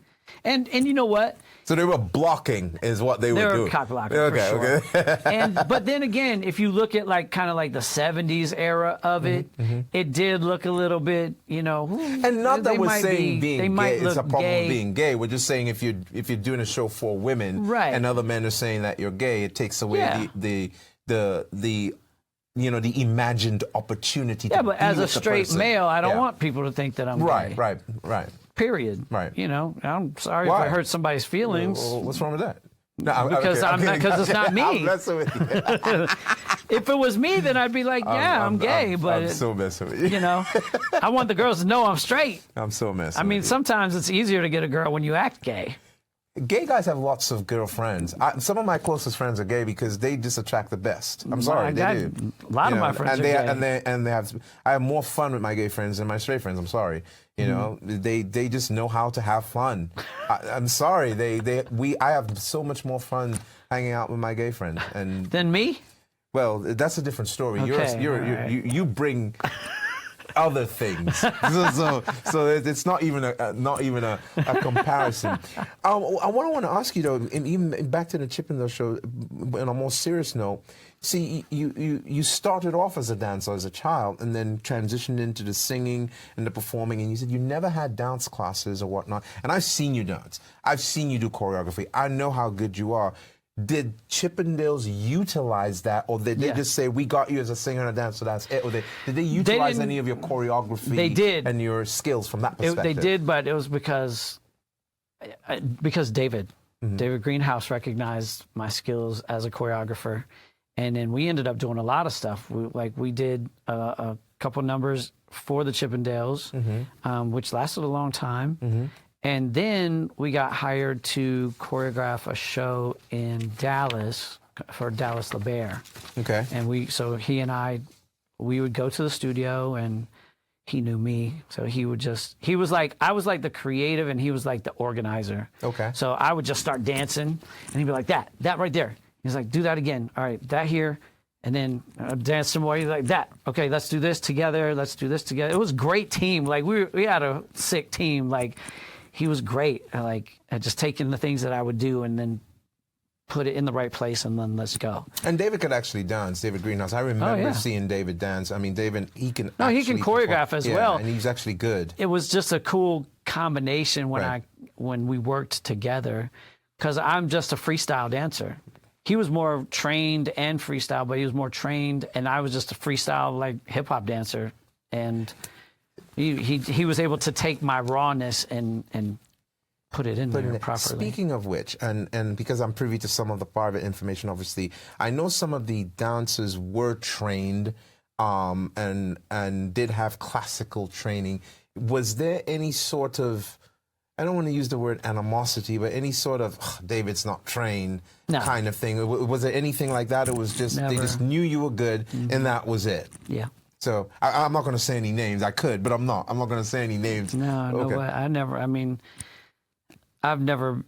Speaker 2: And you know what?
Speaker 3: So they were blocking is what they were doing.
Speaker 2: They were cock blocking, for sure. Okay. But then again, if you look at kind of the 70s era of it, it did look a little bit,
Speaker 3: And not that we're saying being gay is a problem
Speaker 2: gay.
Speaker 3: with being gay. We're just saying if you're doing a show for women,
Speaker 2: right,
Speaker 3: and other men are saying that you're gay, it takes away the imagined opportunity.
Speaker 2: Yeah,
Speaker 3: to
Speaker 2: but
Speaker 3: be
Speaker 2: as a
Speaker 3: with the
Speaker 2: straight
Speaker 3: person.
Speaker 2: male, I don't want people to think that I'm gay.
Speaker 3: Right.
Speaker 2: Period.
Speaker 3: Right.
Speaker 2: I'm sorry
Speaker 3: Why?
Speaker 2: if I hurt somebody's feelings.
Speaker 3: Well, what's wrong with that? No,
Speaker 2: because it's not me.
Speaker 3: I'm messing with you.
Speaker 2: If it was me, then I'd be like, I'm gay. But
Speaker 3: I'm so messing with you.
Speaker 2: I want the girls to know I'm straight.
Speaker 3: I'm so messing.
Speaker 2: I mean,
Speaker 3: with you.
Speaker 2: sometimes it's easier to get a girl when you act gay.
Speaker 3: Gay guys have lots of girlfriends. Some of my closest friends are gay because they just attract the best. I'm sorry, they do.
Speaker 2: A lot of my friends are gay.
Speaker 3: And they have. I have more fun with my gay friends than my straight friends. I'm sorry. They just know how to have fun. I'm sorry. I have so much more fun hanging out with my gay friends and
Speaker 2: than me.
Speaker 3: Well, that's a different story.
Speaker 2: Okay,
Speaker 3: You bring other things, so it's not even a comparison. I want to ask you though, and even back to the Chippendale show, on a more serious note. See, you started off as a dancer as a child, and then transitioned into the singing and the performing. And you said you never had dance classes or whatnot. And I've seen you dance. I've seen you do choreography. I know how good you are. Did Chippendales utilize that, or did they just say, we got you as a singer and a dancer, that's it? Or did they utilize any of your choreography
Speaker 2: they did.
Speaker 3: and your skills from that perspective?
Speaker 2: They did, but it was because David Greenhouse recognized my skills as a choreographer. And then we ended up doing a lot of stuff. We did a couple numbers for the Chippendales, which lasted a long time. And then we got hired to choreograph a show in Dallas for Dallas LeBaire.
Speaker 3: Okay.
Speaker 2: And he and I would go to the studio, and he knew me. So I was like the creative, and he was like the organizer. Okay. So I would just start dancing, and he'd be like, that right there. He's like, do that again. All right, that here. And then dance some more like that. Okay, let's do this together. Let's do this together. It was a great team. Like we had a sick team. Like he was great. Like at just taking the things that I would do and then put it in the right place and then let's go.
Speaker 3: And David could actually dance. David Greenhouse. I remember seeing David dance. I mean, David, he can.
Speaker 2: No, he can choreograph as well.
Speaker 3: And he's actually good.
Speaker 2: It was just a cool combination when we worked together, because I'm just a freestyle dancer. He was more trained and freestyle, but he was more trained, and I was just a freestyle like hip hop dancer. And he was able to take my rawness and put it in there properly.
Speaker 3: Speaking of which, and because I'm privy to some of the private information, obviously, I know some of the dancers were trained and did have classical training. Was there any sort of, I don't want to use the word animosity, but any sort of David's not trained kind of thing? Was there anything like that? It was just they just knew you were good, and that was it.
Speaker 2: Yeah.
Speaker 3: So I'm not going to say any names. I could, but I'm not. I'm not going to say any names.
Speaker 2: No, I never. I mean, I've never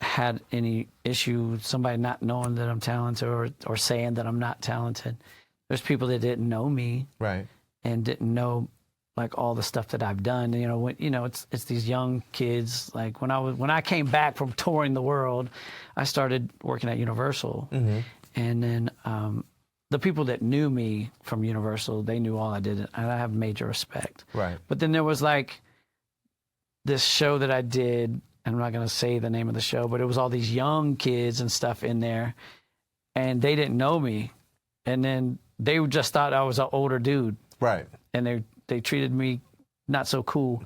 Speaker 2: had any issue with somebody not knowing that I'm talented or saying that I'm not talented. There's people that didn't know me,
Speaker 3: right,
Speaker 2: and didn't know like all the stuff that I've done. It's these young kids. Like when I came back from touring the world, I started working at Universal, and then the people that knew me from Universal, they knew all I did, and I have major respect.
Speaker 3: Right.
Speaker 2: But then there was like this show that I did. I'm not going to say the name of the show, but it was all these young kids and stuff in there, and they didn't know me, and then they just thought I was an older dude,
Speaker 3: right?
Speaker 2: And they treated me not so cool,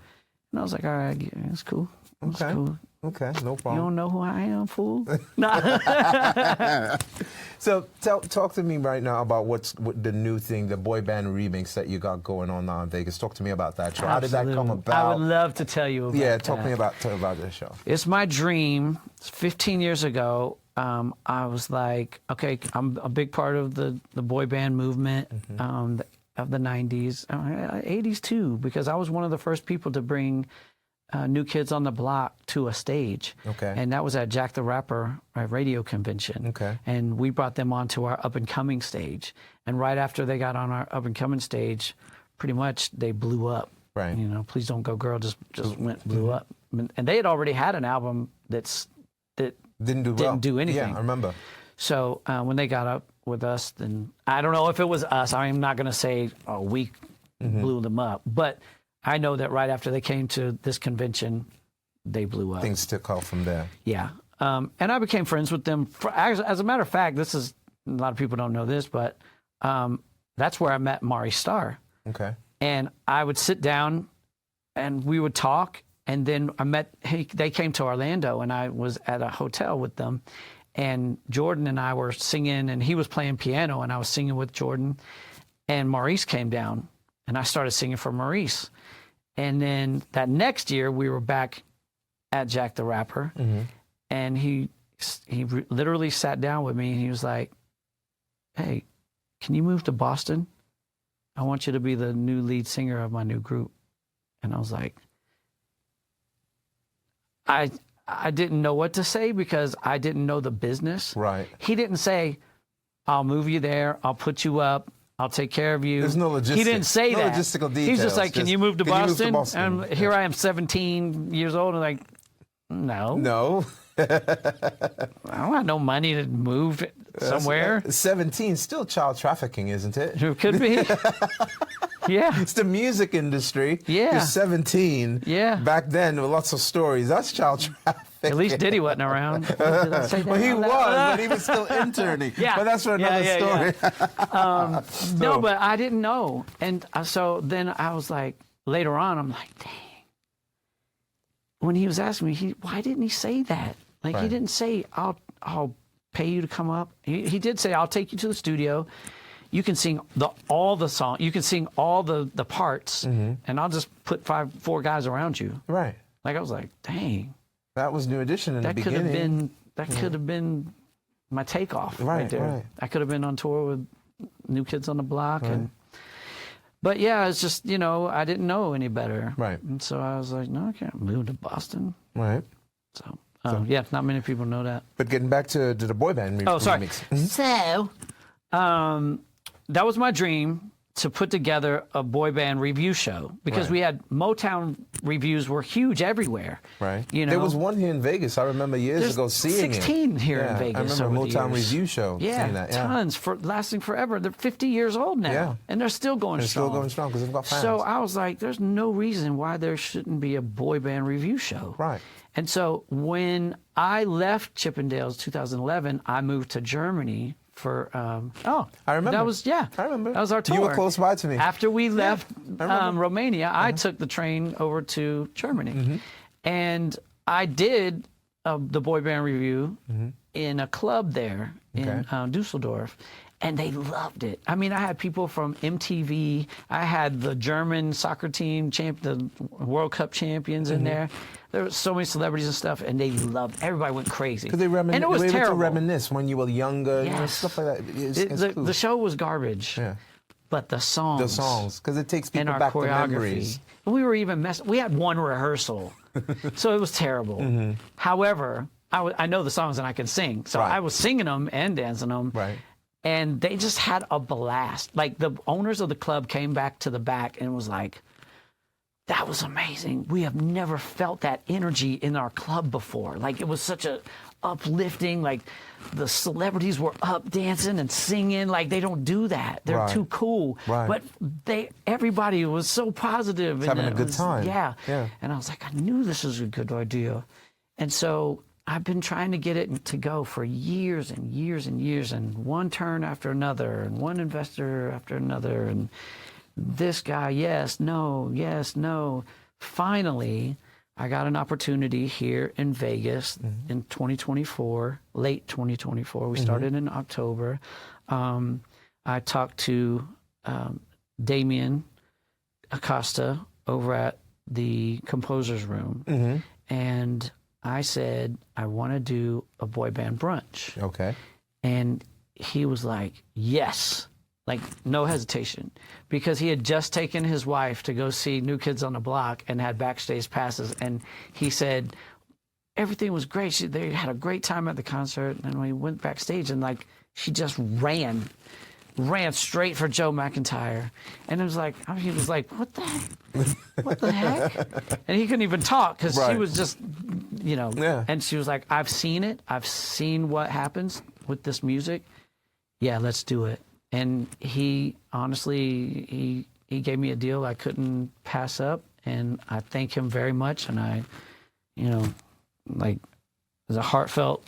Speaker 2: and I was like, all right, yeah, it's cool. It's cool.
Speaker 3: Okay, no problem.
Speaker 2: You don't know who I am, fool?
Speaker 3: So talk to me right now about what the new thing, the boy band remix that you got going on now in Vegas. Talk to me about that show. How did that come about?
Speaker 2: I would love to tell you about that.
Speaker 3: Talk to me about this show.
Speaker 2: It's my dream. 15 years ago, I was like, okay, I'm a big part of the boy band movement of the 90s, 80s too, because I was one of the first people to bring New Kids on the Block to a stage.
Speaker 3: Okay.
Speaker 2: And that was at Jack the Rapper radio convention.
Speaker 3: Okay.
Speaker 2: And we brought them onto our up-and-coming stage. And right after they got on our up-and-coming stage, pretty much they blew up.
Speaker 3: Right.
Speaker 2: You know, Please Don't Go Girl just blew up. And they had already had an album that didn't do anything.
Speaker 3: Yeah, I remember.
Speaker 2: So when they got up with us, then I don't know if it was us. I'm not going to say we blew them up, but I know that right after they came to this convention, they blew up.
Speaker 3: Things took off from there.
Speaker 2: Yeah. And I became friends with them. As a matter of fact, a lot of people don't know this, but that's where I met Mari Starr.
Speaker 3: Okay.
Speaker 2: And I would sit down and we would talk. And then they came to Orlando and I was at a hotel with them. And Jordan and I were singing and he was playing piano and I was singing with Jordan. And Maurice came down and I started singing for Maurice. And then that next year, we were back at Jack the Rapper, and he literally sat down with me, and he was like, hey, can you move to Boston? I want you to be the new lead singer of my new group. And I was like, I didn't know what to say because I didn't know the business.
Speaker 3: Right.
Speaker 2: He didn't say, I'll move you there, I'll put you up, I'll take care of you.
Speaker 3: There's no logistics.
Speaker 2: He didn't say that.
Speaker 3: No logistical details.
Speaker 2: He's just like, can you move to Boston? And
Speaker 3: yeah.
Speaker 2: Here I am, 17 years old, and like, no.
Speaker 3: No.
Speaker 2: I don't have no money to move somewhere.
Speaker 3: 17, still child trafficking, isn't it?
Speaker 2: It could be. Yeah.
Speaker 3: It's the music industry.
Speaker 2: Yeah.
Speaker 3: You're 17.
Speaker 2: Yeah.
Speaker 3: Back then, there were lots of stories. That's child trafficking.
Speaker 2: At least Diddy wasn't around. Did I say that?
Speaker 3: Well, he was, but he was still interning.
Speaker 2: Yeah.
Speaker 3: But that's for another story.
Speaker 2: Yeah. No, but I didn't know. And so then I was like, later on, I'm like, dang. When he was asking me, why didn't he say that? Like, He didn't say, I'll pay you to come up. He did say, I'll take you to the studio. You can sing all the songs. You can sing all the parts, and I'll just put 4 guys around you.
Speaker 3: Right.
Speaker 2: Like, I was like, dang.
Speaker 3: That was New Edition in the beginning.
Speaker 2: That could have been my takeoff right there.
Speaker 3: Right.
Speaker 2: I could have been on tour with New Kids on the Block.
Speaker 3: Right.
Speaker 2: But yeah, it's just, I didn't know any better.
Speaker 3: Right.
Speaker 2: And so I was like, no, I can't move to Boston.
Speaker 3: Right.
Speaker 2: So yeah, not many people know that.
Speaker 3: But getting back to the boy band remix.
Speaker 2: Oh, sorry. So That was my dream, to put together a boy band review show, because we had Motown reviews were huge everywhere.
Speaker 3: Right.
Speaker 2: You know,
Speaker 3: there was one here in Vegas. I remember years ago seeing
Speaker 2: 16
Speaker 3: it.
Speaker 2: here in Vegas.
Speaker 3: I remember
Speaker 2: over
Speaker 3: Motown
Speaker 2: the years.
Speaker 3: review show.
Speaker 2: Yeah,
Speaker 3: seeing that.
Speaker 2: tons for lasting forever. They're 50 years old now, and they're still going
Speaker 3: They're
Speaker 2: strong.
Speaker 3: still going strong because they've got fans.
Speaker 2: So I was like, there's no reason why there shouldn't be a boy band review show.
Speaker 3: Right.
Speaker 2: And so when I left Chippendales 2011, I moved to Germany for
Speaker 3: I remember.
Speaker 2: That was
Speaker 3: I remember.
Speaker 2: That was our tour.
Speaker 3: You were close by to me.
Speaker 2: After we left Romania, I took the train over to Germany, and I did the boy band review in a club there in Dusseldorf. And they loved it. I mean, I had people from MTV. I had the German soccer team, the World Cup champions in there. There were so many celebrities and stuff, and they loved. Everybody went crazy.
Speaker 3: Because they
Speaker 2: and it was
Speaker 3: were able
Speaker 2: terrible.
Speaker 3: to reminisce when you were younger,
Speaker 2: Yes.
Speaker 3: you know, stuff like that. It's cool.
Speaker 2: The show was garbage.
Speaker 3: Yeah.
Speaker 2: But the songs,
Speaker 3: because it takes
Speaker 2: and
Speaker 3: people
Speaker 2: our
Speaker 3: back to
Speaker 2: choreography.
Speaker 3: memories.
Speaker 2: We were even we had one rehearsal, so it was terrible. However, I know the songs and I can sing, so I was singing them and dancing them.
Speaker 3: Right.
Speaker 2: And they just had a blast. Like, the owners of the club came back to the back and was like, that was amazing. We have never felt that energy in our club before. Like, it was such a uplifting, like, the celebrities were up dancing and singing. Like, they don't do that. They're too cool.
Speaker 3: Right.
Speaker 2: But everybody was so positive.
Speaker 3: Having a good time.
Speaker 2: Yeah.
Speaker 3: Yeah.
Speaker 2: And I was like, I knew this was a good idea. And so I've been trying to get it to go for years and years and years, and one turn after another, and one investor after another, and this guy, yes, no. Finally, I got an opportunity here in Vegas in 2024, late 2024. We started in October. I talked to Damien Acosta over at the Composer's Room, and I said, I want to do a boy band brunch.
Speaker 3: Okay.
Speaker 2: And he was like, yes, like no hesitation, because he had just taken his wife to go see New Kids on the Block and had backstage passes. And he said, everything was great. They had a great time at the concert. And we went backstage and like, she just ran straight for Joe McIntyre. And it was like, he was like, what the heck? What the heck? And he couldn't even talk because she was just, you know.
Speaker 3: Yeah.
Speaker 2: And she was like, I've seen it. I've seen what happens with this music. Yeah, let's do it. And he honestly, he gave me a deal I couldn't pass up. And I thank him very much. And I, you know, like, as a heartfelt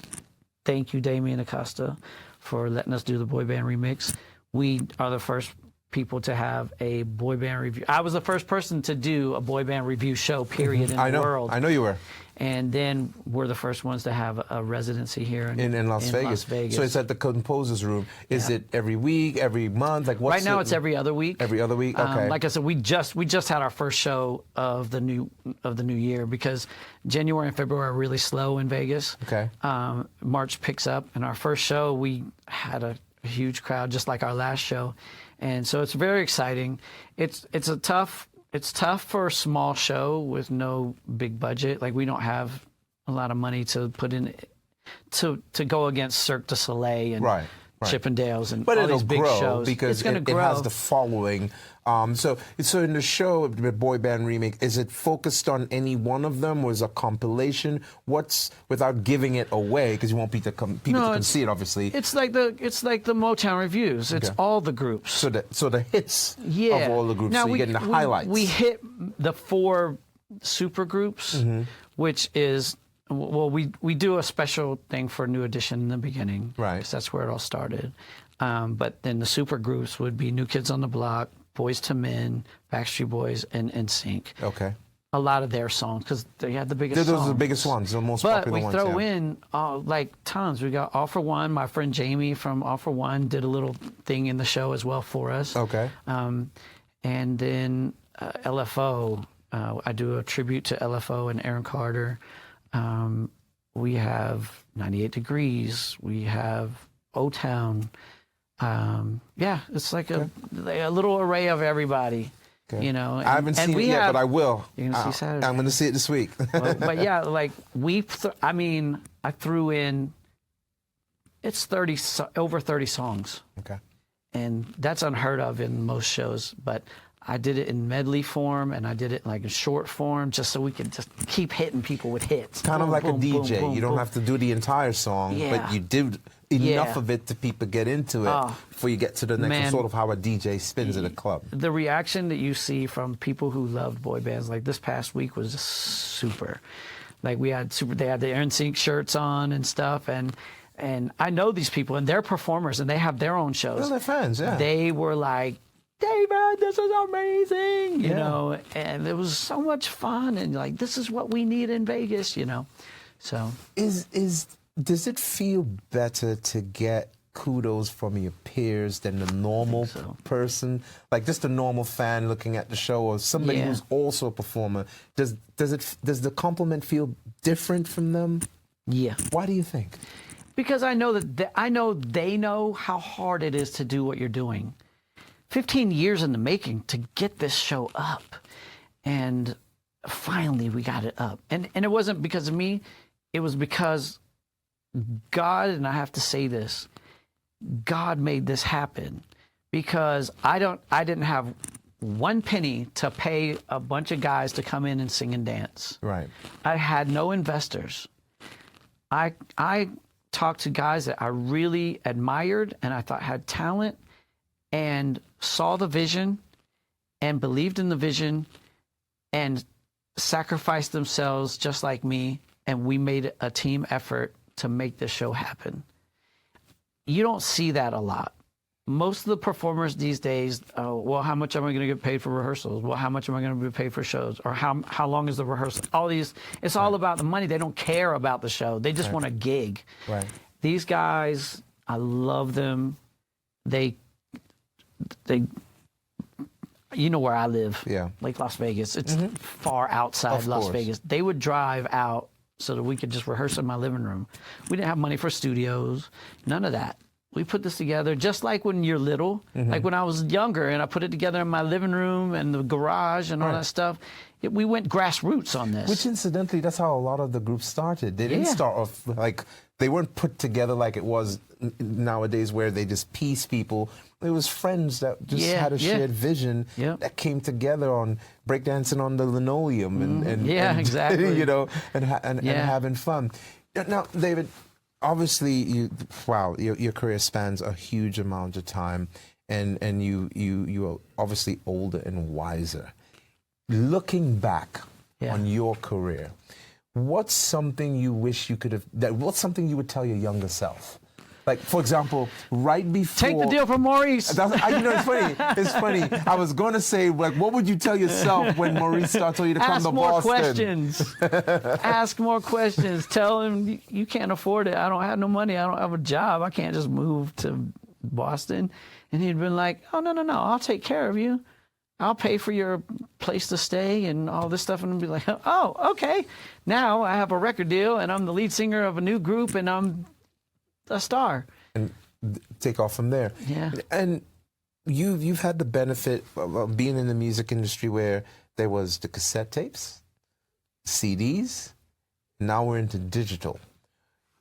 Speaker 2: thank you, Damien Acosta, for letting us do the boy band remix. We are the first people to have a boy band review. I was the first person to do a boy band review show, period, in the world.
Speaker 3: I know you were.
Speaker 2: And then we're the first ones to have a residency here in
Speaker 3: Las Vegas. So it's at the Composer's Room. Is it every week, every month? Like what's
Speaker 2: right now? It's every other week.
Speaker 3: Every other week. Okay.
Speaker 2: Like I said, we just had our first show of the new year, because January and February are really slow in Vegas.
Speaker 3: Okay.
Speaker 2: March picks up, and our first show we had a huge crowd, just like our last show, and so it's very exciting. It's tough for a small show with no big budget. Like, we don't have a lot of money to put in to go against Cirque du Soleil and Chippendales and all these big shows.
Speaker 3: Because it has the following. So in the show, the boy band remake, is it focused on any one of them? Was a compilation? What's, without giving it away, because you want people to come see it, obviously.
Speaker 2: It's like the Motown reviews. It's all the groups.
Speaker 3: So the hits of all the groups.
Speaker 2: Now,
Speaker 3: so you're getting the highlights.
Speaker 2: We hit the 4 super groups, which is, well, we do a special thing for New Edition in the beginning,
Speaker 3: right?
Speaker 2: Because that's where it all started. But then the super groups would be New Kids on the Block, Boys to Men, Backstreet Boys, and NSYNC.
Speaker 3: Okay.
Speaker 2: A lot of their songs, because they had the biggest songs.
Speaker 3: Those are the biggest ones, the most popular ones.
Speaker 2: But we throw in, like, tons. We got All For One. My friend Jamie from All For One did a little thing in the show as well for us.
Speaker 3: Okay.
Speaker 2: And then LFO. I do a tribute to LFO and Aaron Carter. We have 98 Degrees. We have O-Town. It's like a little array of everybody. Okay. You know,
Speaker 3: I haven't seen it yet, but I will.
Speaker 2: You're gonna see Saturday.
Speaker 3: I'm gonna see it this week.
Speaker 2: but yeah, like I threw in. It's over 30 songs.
Speaker 3: Okay.
Speaker 2: and that's unheard of in most shows. But I did it in medley form, and I did it like in short form, just so we could just keep hitting people with hits.
Speaker 3: Kind of
Speaker 2: Boom,
Speaker 3: like
Speaker 2: boom,
Speaker 3: a DJ.
Speaker 2: boom, boom,
Speaker 3: You don't
Speaker 2: boom.
Speaker 3: have to do the entire song,
Speaker 2: Yeah.
Speaker 3: but you do enough of it to people get into it before you get to the next
Speaker 2: man.
Speaker 3: sort of how a DJ spins at a club.
Speaker 2: The reaction that you see from people who loved boy bands, like this past week, was just super. Like they had the NSYNC shirts on and stuff, and I know these people, and they're performers, and they have their own shows.
Speaker 3: Well, they're fans, yeah.
Speaker 2: They were like, David, this is amazing, you know, and it was so much fun, and like, this is what we need in Vegas, you know. So
Speaker 3: Does it feel better to get kudos from your peers than the normal person, like just a normal fan looking at the show, or somebody who's also a performer? Does the compliment feel different from them?
Speaker 2: Yeah.
Speaker 3: Why do you think?
Speaker 2: Because I know they know how hard it is to do what you're doing. 15 years in the making to get this show up, and finally we got it up. And it wasn't because of me, it was because God, and I have to say this, God made this happen, because I didn't have one penny to pay a bunch of guys to come in and sing and dance.
Speaker 3: Right.
Speaker 2: I had no investors. I talked to guys that I really admired and I thought had talent, and saw the vision and believed in the vision and sacrificed themselves just like me, and we made a team effort to make this show happen. You don't see that a lot. Most of the performers these days, well, how much am I going to get paid for rehearsals? Well, how much am I going to be paid for shows? Or how long is the rehearsal? All these, it's all about the money. They don't care about the show. They just want a gig.
Speaker 3: Right.
Speaker 2: These guys, I love them. They, you know where I live, like Las Vegas. It's far outside Las Vegas. They would drive out so that we could just rehearse in my living room. We didn't have money for studios, none of that. We put this together just like when you're little, like when I was younger, and I put it together in my living room and the garage and all that stuff. We went grassroots on this.
Speaker 3: Which, incidentally, that's how a lot of the groups started. They didn't start off like, they weren't put together like it was nowadays, where they just piece people. It was friends that just had a shared vision that came together on breakdancing on the linoleum and
Speaker 2: exactly.
Speaker 3: you know, and having fun. Now, David, obviously, your career spans a huge amount of time, and you are obviously older and wiser. Looking back on your career, what's something you wish you could have? What's something you would tell your younger self? Like, for example, right before...
Speaker 2: Take the deal from Maurice.
Speaker 3: You know, it's funny. It's funny. I was going to say, like, what would you tell yourself when Maurice told you to come to Boston?
Speaker 2: Ask more questions. Ask more questions. Tell him you can't afford it. I don't have no money. I don't have a job. I can't just move to Boston. And he'd been like, oh, no. I'll take care of you. I'll pay for your place to stay and all this stuff. And I'd be like, oh, okay. Now I have a record deal, and I'm the lead singer of a new group, and I'm a star.
Speaker 3: And take off from there.
Speaker 2: Yeah.
Speaker 3: And you've had the benefit of being in the music industry, where there was the cassette tapes, CDs. Now we're into digital.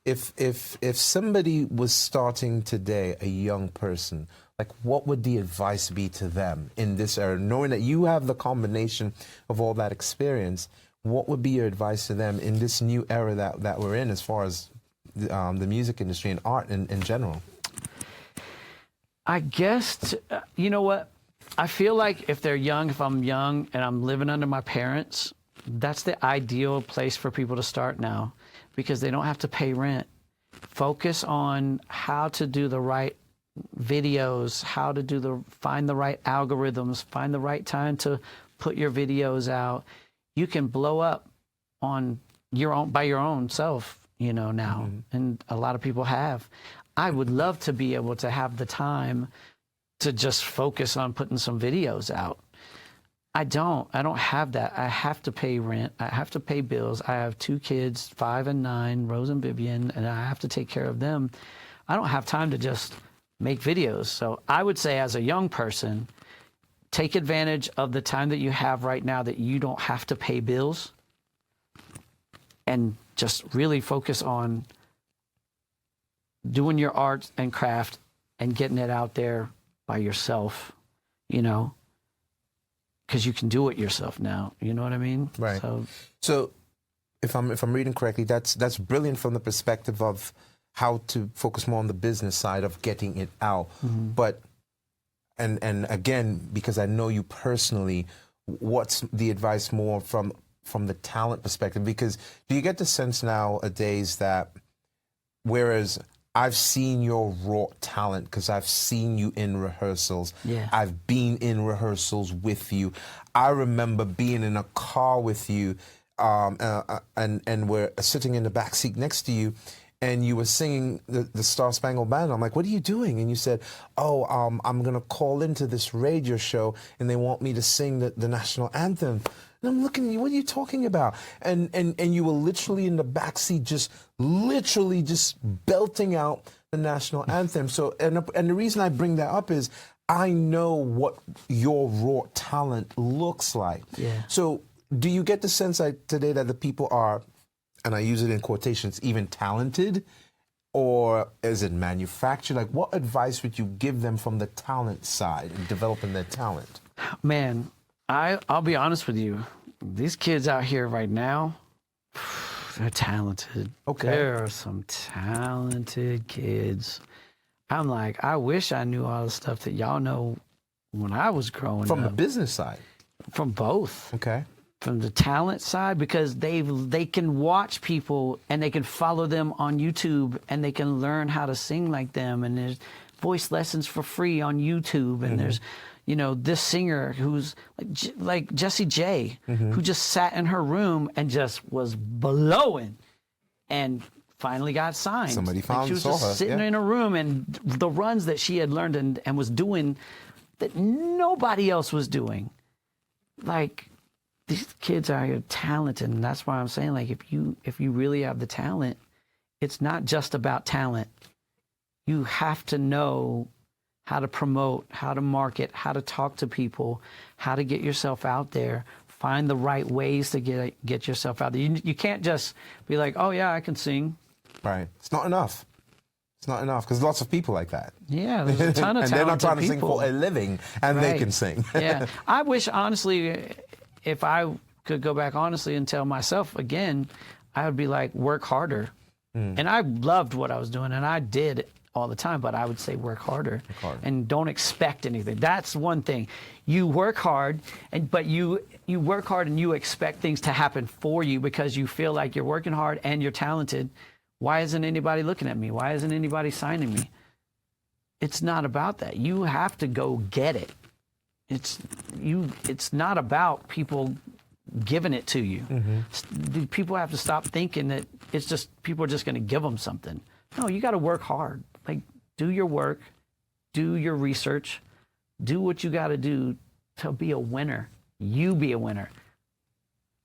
Speaker 3: If somebody was starting today, a young person, like, what would the advice be to them in this era, knowing that you have the combination of all that experience? What would be your advice to them in this new era that we're in, as far as the music industry and art in general?
Speaker 2: I guess, you know what? I feel like if I'm young and I'm living under my parents, that's the ideal place for people to start now, because they don't have to pay rent. Focus on how to do the right videos, how to find the right algorithms, find the right time to put your videos out. You can blow up on by your own self, you know, now. And a lot of people have. I would love to be able to have the time to just focus on putting some videos out. I don't have that. I have to pay rent. I have to pay bills. I have 2 kids, 5 and 9, Rose and Vivian, and I have to take care of them. I don't have time to just make videos. So I would say, as a young person, take advantage of the time that you have right now that you don't have to pay bills, and just really focus on doing your art and craft and getting it out there by yourself, you know, because you can do it yourself now. You know what I mean?
Speaker 3: Right. So if I'm reading correctly, that's brilliant from the perspective of how to focus more on the business side of getting it out. But and again, because I know you personally, what's the advice more from the talent perspective? Because do you get the sense nowadays that whereas I've seen your raw talent because I've seen you in rehearsals.
Speaker 2: Yeah.
Speaker 3: I've been in rehearsals with you. I remember being in a car with you, and we're sitting in the back seat next to you, and you were singing the Star Spangled Banner. I'm like, what are you doing? And you said, oh, I'm going to call into this radio show, and they want me to sing the national anthem. And I'm looking at you, what are you talking about? And you were literally in the backseat, just literally just belting out the national anthem. So, and the reason I bring that up is I know what your raw talent looks like.
Speaker 2: Yeah.
Speaker 3: So do you get the sense today that the people are, and I use it in quotations, even talented? Or is it manufactured? Like, what advice would you give them from the talent side in developing their talent?
Speaker 2: Man, I'll be honest with you. These kids out here right now, they're talented.
Speaker 3: Okay.
Speaker 2: There are some talented kids. I'm like, I wish I knew all the stuff that y'all know when I was growing up.
Speaker 3: From the business side?
Speaker 2: From both.
Speaker 3: Okay.
Speaker 2: From the talent side, because they can watch people and they can follow them on YouTube and they can learn how to sing like them. And there's voice lessons for free on YouTube. And there's, you know, this singer who's like Jessie J, who just sat in her room and just was blowing and finally got signed.
Speaker 3: Somebody
Speaker 2: Like she was just sitting in a room, and the runs that she had learned and was doing that nobody else was doing. Like, these kids are talented, and that's why I'm saying, like, if you really have the talent, it's not just about talent. You have to know how to promote, how to market, how to talk to people, how to get yourself out there, find the right ways to get yourself out there. You can't just be like, oh yeah, I can sing.
Speaker 3: Right. It's not enough. It's not enough, because lots of people like that.
Speaker 2: Yeah, there's a ton of
Speaker 3: and
Speaker 2: talented
Speaker 3: they're not trying to sing
Speaker 2: people.
Speaker 3: for a living, and they can sing.
Speaker 2: Yeah. I wish, honestly, if I could go back honestly and tell myself again, I would be like, work harder. And I loved what I was doing, and I did all the time, but I would say work harder. And don't expect anything. That's one thing. You work hard, but you work hard and you expect things to happen for you because you feel like you're working hard and you're talented. Why isn't anybody looking at me? Why isn't anybody signing me? It's not about that. You have to go get it. It's not about people giving it to you. People have to stop thinking that it's just people are just going to give them something. No, you got to work hard. Like, do your work, do your research, do what you got to do to be a winner. You be a winner.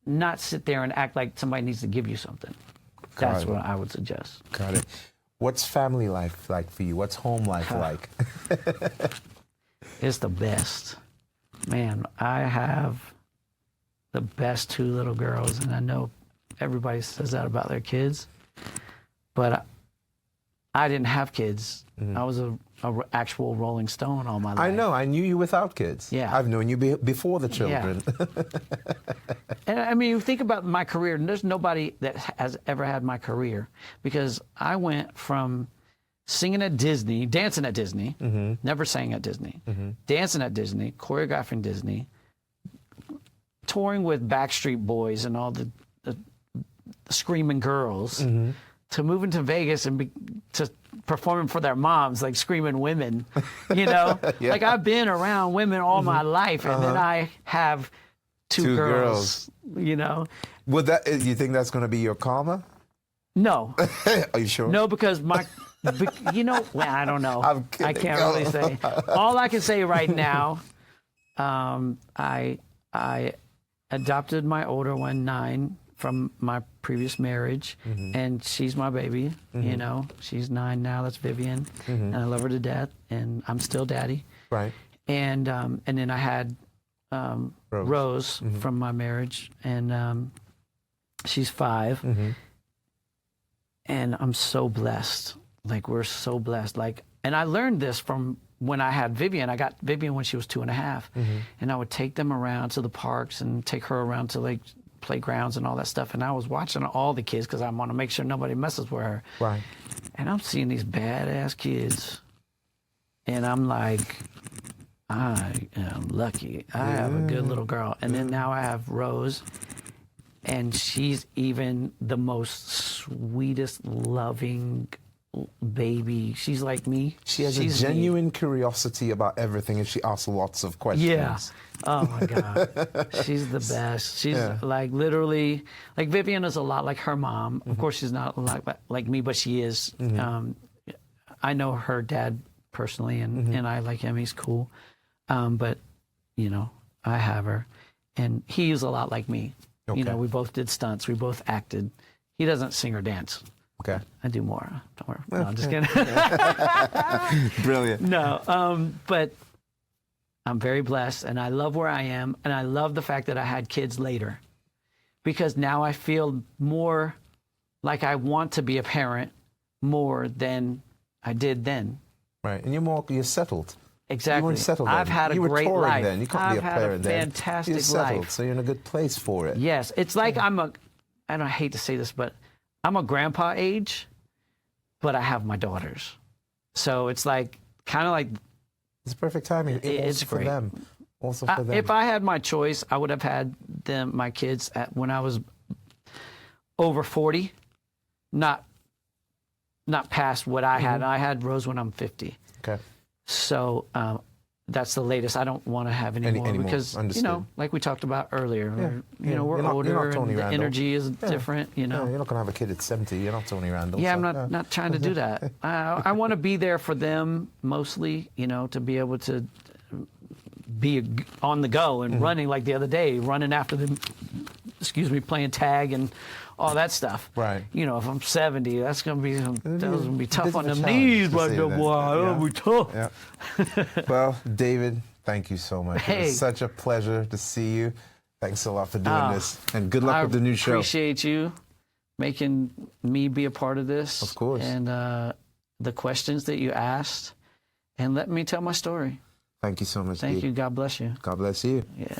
Speaker 2: Not sit there and act like somebody needs to give you something. That's what I would suggest.
Speaker 3: Got it. What's family life like for you? What's home life like?
Speaker 2: It's the best. Man, I have the best two little girls, and I know everybody says that about their kids, but I didn't have kids. I was a actual Rolling Stone all my life.
Speaker 3: I know. I knew you without kids.
Speaker 2: Yeah.
Speaker 3: I've known you before the children.
Speaker 2: And I mean, you think about my career, and there's nobody that has ever had my career, because I went from singing at Disney, dancing at Disney, never sang at Disney, dancing at Disney, choreographing Disney, touring with Backstreet Boys and all the screaming girls, to moving to Vegas and to performing for their moms, like screaming women, you know? Like, I've been around women all my life, and then I have two girls, you know?
Speaker 3: Would you think that's going to be your karma?
Speaker 2: No.
Speaker 3: Are you sure?
Speaker 2: No, because you know, well, I don't know.
Speaker 3: I'm kidding.
Speaker 2: I can't really say. All I can say right now, I adopted my older one, 9, from my previous marriage, and she's my baby. You know, she's 9 now. That's Vivian, and I love her to death, and I'm still daddy.
Speaker 3: Right.
Speaker 2: And then I had Rose from my marriage, and she's 5, and I'm so blessed. Like, we're so blessed. Like, and I learned this from when I had Vivian, I got Vivian when she was 2.5, and I would take them around to the parks and take her around to like playgrounds and all that stuff. And I was watching all the kids because I want to make sure nobody messes with her.
Speaker 3: Right.
Speaker 2: And I'm seeing these badass kids, and I'm like, I am lucky. I have a good little girl. And then now I have Rose, and she's even the most sweetest, loving baby. She's like me.
Speaker 3: She has
Speaker 2: She's
Speaker 3: a genuine curiosity about everything, and she asks lots of questions.
Speaker 2: Yeah. Oh my God. She's the best. She's like literally, like Vivian is a lot like her mom. Of course, she's not like me, but she is. I know her dad personally, and I like him. He's cool. But, you know, I have her. And he's a lot like me.
Speaker 3: Okay.
Speaker 2: You know, we both did stunts. We both acted. He doesn't sing or dance.
Speaker 3: Okay.
Speaker 2: I do more. Don't worry. No, I'm just kidding.
Speaker 3: Brilliant.
Speaker 2: No, but I'm very blessed, and I love where I am, and I love the fact that I had kids later, because now I feel more like I want to be a parent more than I did then.
Speaker 3: Right, and you're settled.
Speaker 2: Exactly.
Speaker 3: You weren't settled then.
Speaker 2: I've had a
Speaker 3: you were
Speaker 2: great
Speaker 3: touring
Speaker 2: life.
Speaker 3: Then. You can't
Speaker 2: I've
Speaker 3: be a
Speaker 2: had
Speaker 3: parent
Speaker 2: a
Speaker 3: then.
Speaker 2: fantastic
Speaker 3: You're settled,
Speaker 2: life.
Speaker 3: so you're in a good place for it.
Speaker 2: Yes, it's like I hate to say this, but I'm a grandpa age, but I have my daughters. So it's like, kind of like.
Speaker 3: It's perfect timing.
Speaker 2: It's
Speaker 3: for
Speaker 2: great.
Speaker 3: them. Also for them.
Speaker 2: If I had my choice, I would have had my kids when I was over 40, not past what I had. I had Rose when I'm 50.
Speaker 3: Okay.
Speaker 2: So that's the latest. I don't want to have any more because,
Speaker 3: Understood.
Speaker 2: you know, like we talked about earlier, we're
Speaker 3: You're
Speaker 2: older
Speaker 3: not
Speaker 2: and
Speaker 3: Tony
Speaker 2: the
Speaker 3: Randall.
Speaker 2: energy is different, you know.
Speaker 3: No, you're not going to have a kid at 70. You're not Tony Randall.
Speaker 2: Yeah,
Speaker 3: so,
Speaker 2: I'm not trying to do that. I want to be there for them mostly, you know, to be able to be on the go and running like the other day, running after them, playing tag and all that stuff.
Speaker 3: Right.
Speaker 2: You know, if I'm 70, that's going to be tough on them
Speaker 3: challenge
Speaker 2: knees,
Speaker 3: to
Speaker 2: but
Speaker 3: say
Speaker 2: boy,
Speaker 3: that.
Speaker 2: it'll be tough.
Speaker 3: Yeah. Well, David, thank you so much. It
Speaker 2: Hey.
Speaker 3: was such a pleasure to see you. Thanks a lot for doing this. And good luck with the new show.
Speaker 2: I appreciate you making me be a part of this.
Speaker 3: Of course.
Speaker 2: And the questions that you asked, and let me tell my story.
Speaker 3: Thank you so much,
Speaker 2: Thank
Speaker 3: Dave.
Speaker 2: you. God bless you.
Speaker 3: God bless you.
Speaker 2: Yeah.